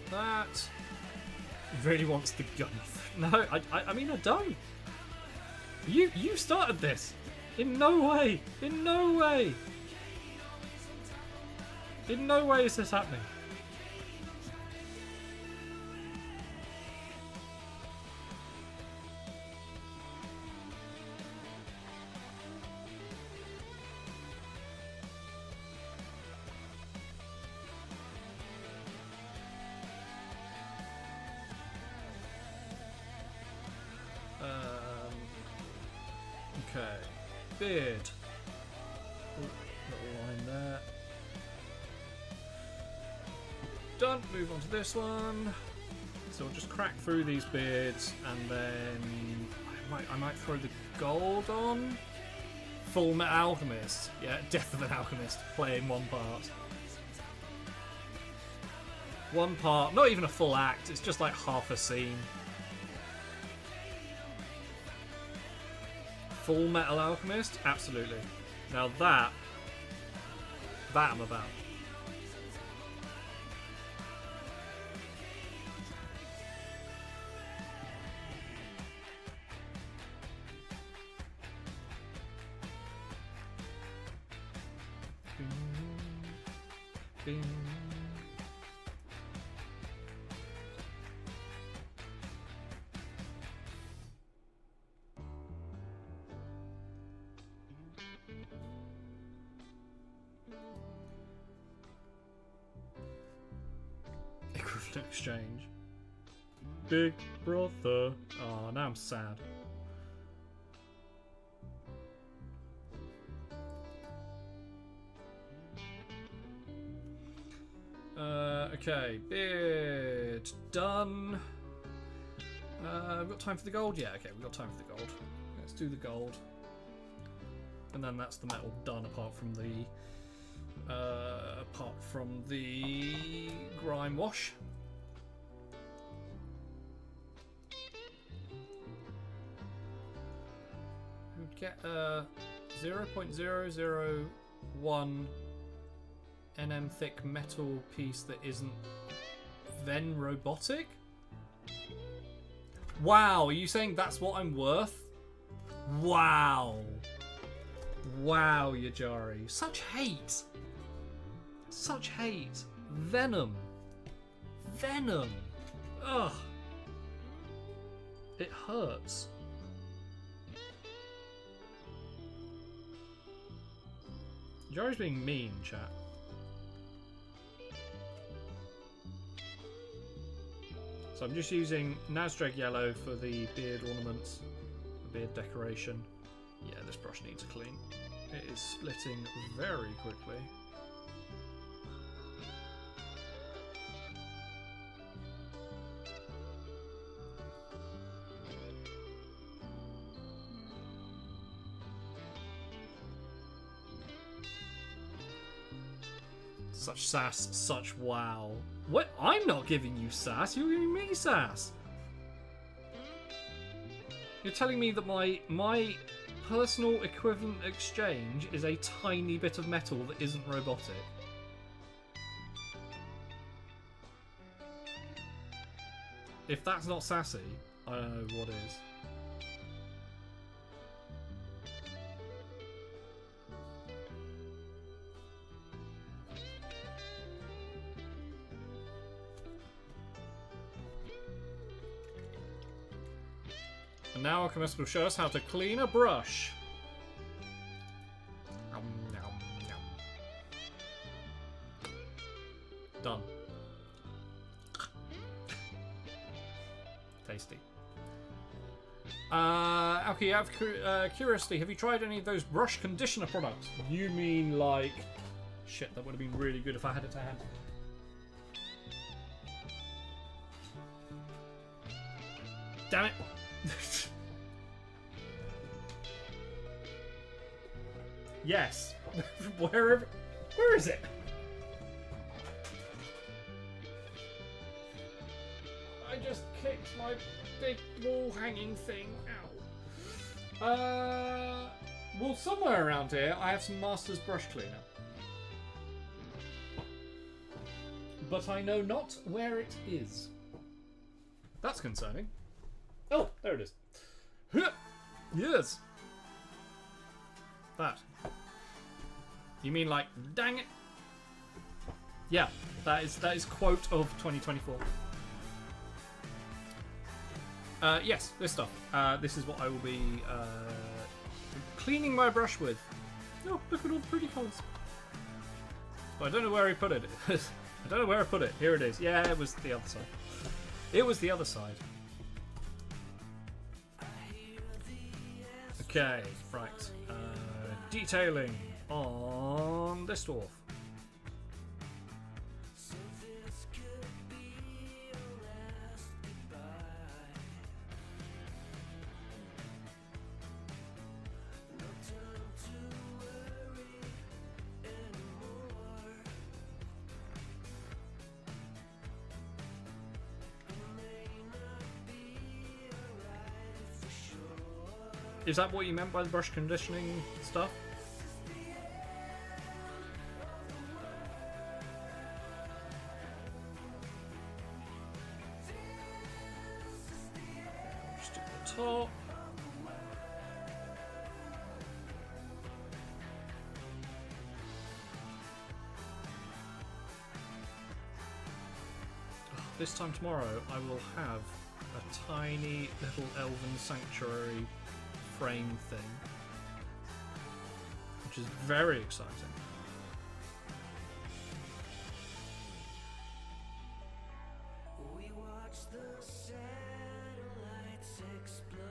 That he really wants the gun. No, I mean I don't. You started this. In no way. In no way. In no way is this happening. Okay, beard. Ooh, little line there. Done. Move on to this one. So we'll just crack through these beards, and then I might throw the gold on. Full Metal Alchemist. Yeah, Death of an Alchemist. Playing one part. One part. Not even a full act. It's just like half a scene. Full Metal Alchemist? Absolutely. Now that I'm about. Bing. Equivalent exchange. Big brother. Oh, now I'm sad. Okay, beard done. We've got time for the gold? Yeah, okay, we've got time for the gold. Let's do the gold. And then that's the metal done apart from the grime wash. We'd get 0.001 NM thick metal piece that isn't then robotic? Wow, are you saying that's what I'm worth? Wow. Wow, Yujari. Such hate. Such hate. Venom. venom. Ugh. It hurts. Jory's being mean, chat. So I'm just using Nasdreg yellow for the beard ornaments, the beard decoration. Yeah, this brush needs a clean. It is splitting very quickly. Such sass, such wow. What? I'm not giving you sass, you're giving me sass. You're telling me that my personal equivalent exchange is a tiny bit of metal that isn't robotic. If that's not sassy, I don't know what is. And now Alchemist will show us how to clean a brush. Nom, nom, nom. Done. Tasty. Alki, out of curiosity, have you tried any of those brush conditioner products? You mean like... Shit, that would have been really good if I had it to hand. Damn it! Yes. Where is it? I just kicked my big wall hanging thing out. Well, somewhere around here I have some Master's brush cleaner. But I know not where it is. That's concerning. Oh, there it is. Yes. That. You mean like, dang it? Yeah, that is quote of 2024. Yes, this stuff. This is what I will be cleaning my brush with. Oh, look at all the pretty colours. But I don't know where he put it. I don't know where I put it. Here it is. Yeah, it was the other side. It was the other side. Okay, right. Detailing on this dwarf. Is that what you meant by the brush conditioning stuff? Just do the top. This time tomorrow I will have a tiny little elven sanctuary frame thing, which is very exciting. We watch the satellites explode.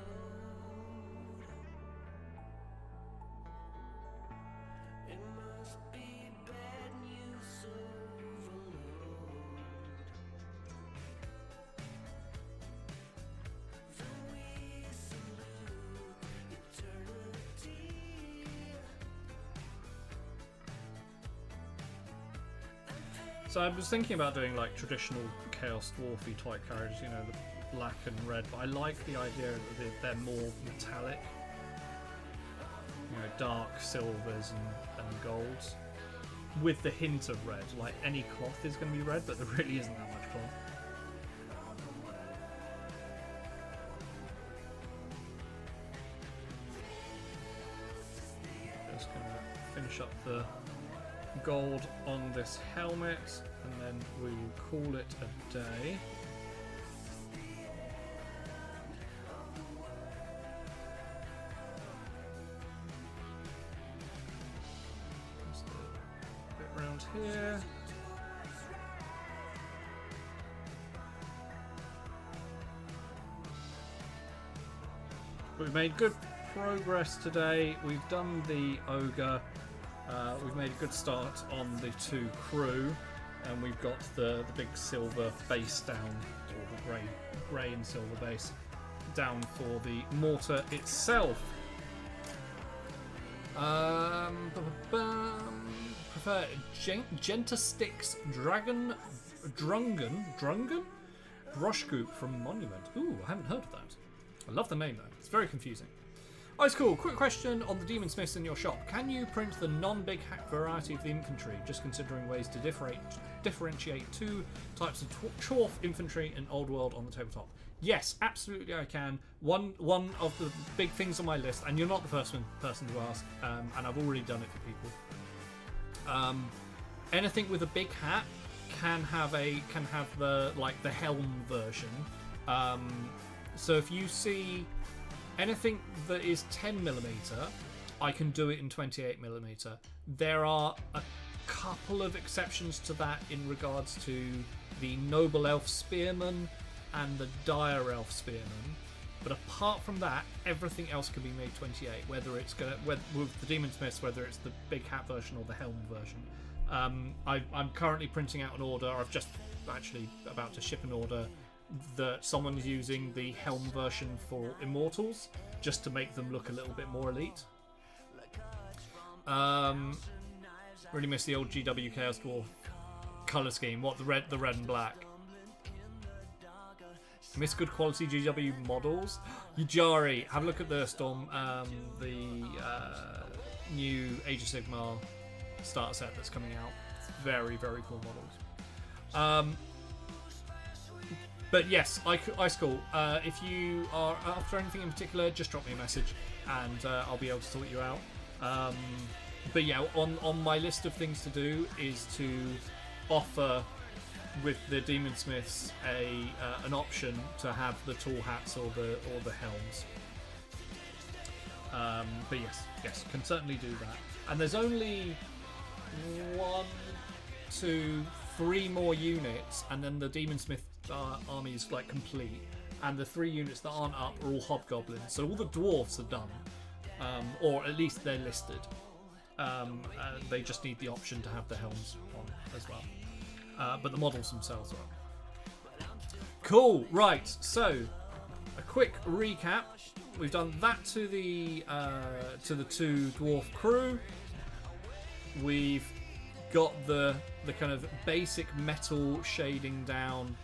It must be bad news overload. Then we salute eternity. So I was thinking about doing like traditional Chaos Dwarfy type characters, you know, the black and red, but I like the idea that they're more metallic. You know, dark silvers and golds. With the hint of red. Like any cloth is going to be red, but there really isn't that much cloth. Just going to finish up the gold on this helmet. and then we will call it a day. Just a bit around here. We've made good progress today. We've done the ogre. We've made a good start on the 2 crew, and we've got the big silver base down, or the grey and silver base down for the mortar itself. Prefer Gentastic's Drungan Broshgoop from Monument. Ooh, I haven't heard of that. I love the name though. It's very confusing. Ice Cool, quick question on the Demonsmiths in your shop. Can you print the non-big hack variety of the infantry, just considering ways to differentiate 2 types of Chorf infantry in Old World on the tabletop? Yes, absolutely I can. One of the big things on my list, and you're not the first person to ask, and I've already done it for people. Anything with a big hat can have the helm version. So if you see anything that is 10mm, I can do it in 28mm. There are a couple of exceptions to that in regards to the Noble Elf Spearman and the Dire Elf Spearman. But apart from that, everything else can be made 28. Whether it's with the Demonsmiths, whether it's the big hat version or the helm version. I'm currently printing out an order. I've just actually about to ship an order that someone's using the helm version for Immortals just to make them look a little bit more elite. Really miss the old GW Chaos Dwarf colour scheme. What, the red and black? Miss good quality GW models. Yujari, have a look at the Storm, the new Age of Sigmar starter set that's coming out. It's very, very cool models. But yes, Ice Cool. If you are after anything in particular, just drop me a message and I'll be able to sort you out. But yeah, on my list of things to do is to offer with the Demonsmiths an option to have the tall hats or the helms. But yes, can certainly do that. And there's only 1, 2, 3 more units, and then the Demonsmith army is like complete. And the 3 units that aren't up are all hobgoblins. So all the dwarves are done, or at least they're listed. They just need the option to have the helms on as well. But the models themselves are up. Cool, right, so a quick recap. We've done that to the 2 dwarf crew. We've got the kind of basic metal shading down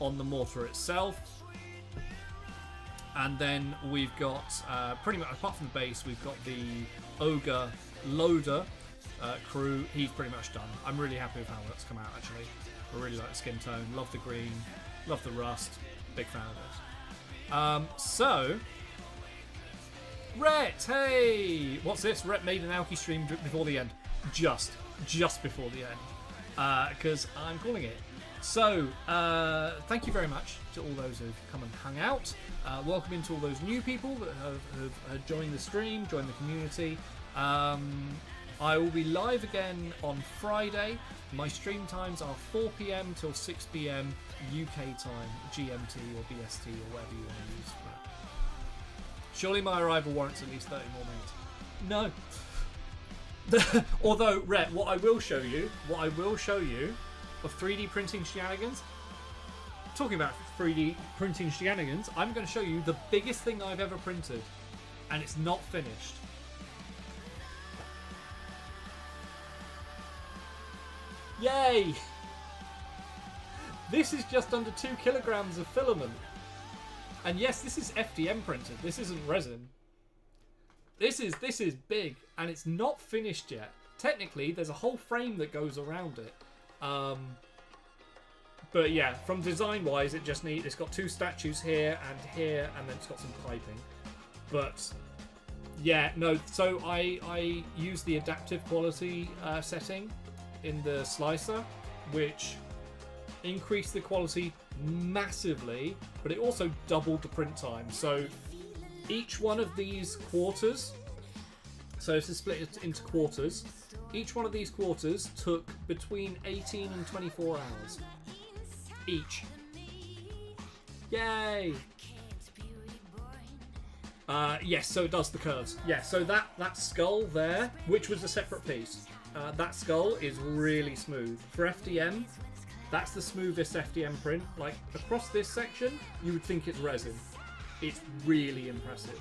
on the mortar itself. And then we've got, pretty much, apart from the base, we've got the Ogre Loader crew. He's pretty much done. I'm really happy with how that's come out, actually. I really like the skin tone, love the green, love the rust. Big fan of those. So, Rhett, hey! What's this? Rhett made an Alki stream before the end. Just before the end. Because I'm calling it. So, thank you very much to all those who've come and hung out. Welcome into all those new people that have joined the stream, joined the community. I will be live again on Friday. My stream times are 4 PM till 6 PM UK time, GMT or BST or whatever you want to use for that. Surely my arrival warrants at least 30 more minutes. No. Although, Rhett, what I will show you of 3D printing shenanigans, talking about 3D printing shenanigans, I'm going to show you the biggest thing I've ever printed, and it's not finished. Yay! This is just under 2 kilograms of filament. And yes, this is FDM printed. This isn't resin. This is big, and it's not finished yet. Technically, there's a whole frame that goes around it. But yeah, from design-wise, it's got 2 statues here, and then it's got some piping. But yeah, no. So I use the adaptive quality setting in the slicer, which increased the quality massively, but it also doubled the print time. So each one of these quarters, so it's split it into quarters, each one of these quarters took between 18 and 24 hours each. Yay! Yes, so it does the curves. Yeah, so that skull there, which was a separate piece, that skull is really smooth. For FDM, that's the smoothest FDM print. Like, across this section, you would think it's resin. It's really impressive.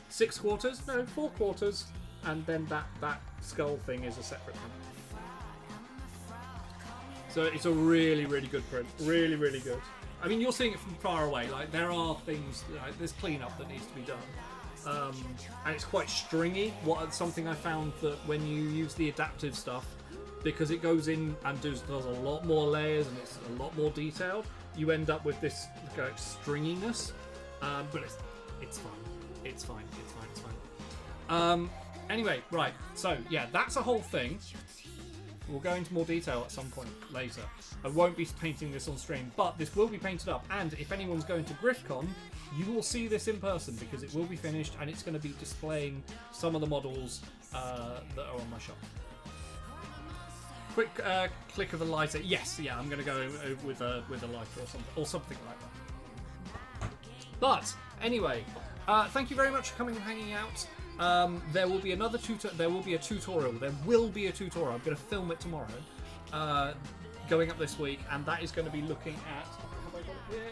6 quarters? No, 4 quarters. And then that skull thing is a separate print. So it's a really, really good print. Really, really good. I mean, you're seeing it from far away. Like, there are things, like, there's cleanup that needs to be done. And it's quite stringy. Something I found that when you use the adaptive stuff, because it goes in and does a lot more layers and it's a lot more detailed, you end up with this stringiness. But it's fine. It's fine. It's fine. It's fine. Anyway, right. So yeah, that's a whole thing. We'll go into more detail at some point later. I won't be painting this on stream, but this will be painted up. And if anyone's going to GriffCon, you will see this in person because it will be finished and it's going to be displaying some of the models that are on my shop. Quick click of a lighter. Yes, yeah, I'm going to go with a lighter or something like that. But anyway, thank you very much for coming and hanging out. There will be another there will be a tutorial. There will be a tutorial. I'm going to film it tomorrow, going up this week, and that is going to be looking at. Have I got it here?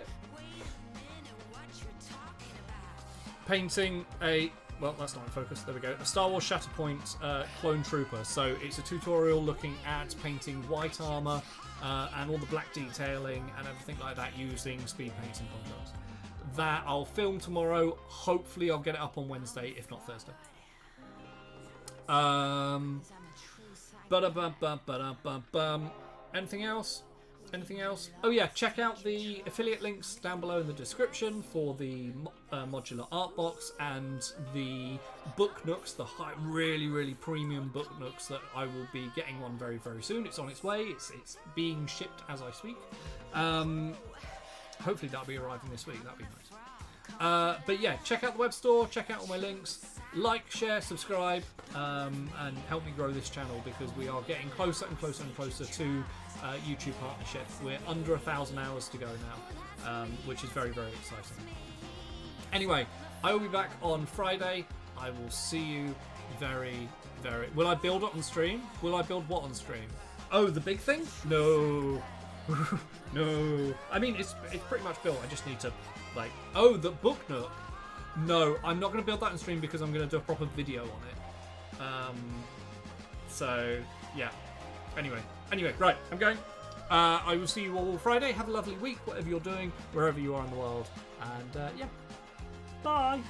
Painting a. Well, that's not in focus. There we go. A Star Wars Shatterpoint clone trooper. So it's a tutorial looking at painting white armor and all the black detailing and everything like that using speed paints and contrast. That I'll film tomorrow. Hopefully I'll get it up on Wednesday, if not Thursday. Anything else? Anything else? Oh yeah, check out the affiliate links down below in the description for the modular art box and the book nooks, the really, really premium book nooks that I will be getting one very, very soon. It's on its way. It's being shipped as I speak. Hopefully that'll be arriving this week. That'll be nice. But yeah, check out the web store. Check out all my links. Like, share, subscribe, and help me grow this channel because we are getting closer and closer and closer to YouTube partnership. We're under 1,000 hours to go now, which is very, very exciting. Anyway, I will be back on Friday. I will see you very, very... Will I build it on stream? Will I build what on stream? Oh, the big thing? No. No. I mean, it's pretty much built. I just need to, like... Oh, the book nook. No, I'm not going to build that on stream because I'm going to do a proper video on it. So, yeah. Anyway, right, I'm going. I will see you all Friday. Have a lovely week, whatever you're doing, wherever you are in the world. And, yeah. Bye.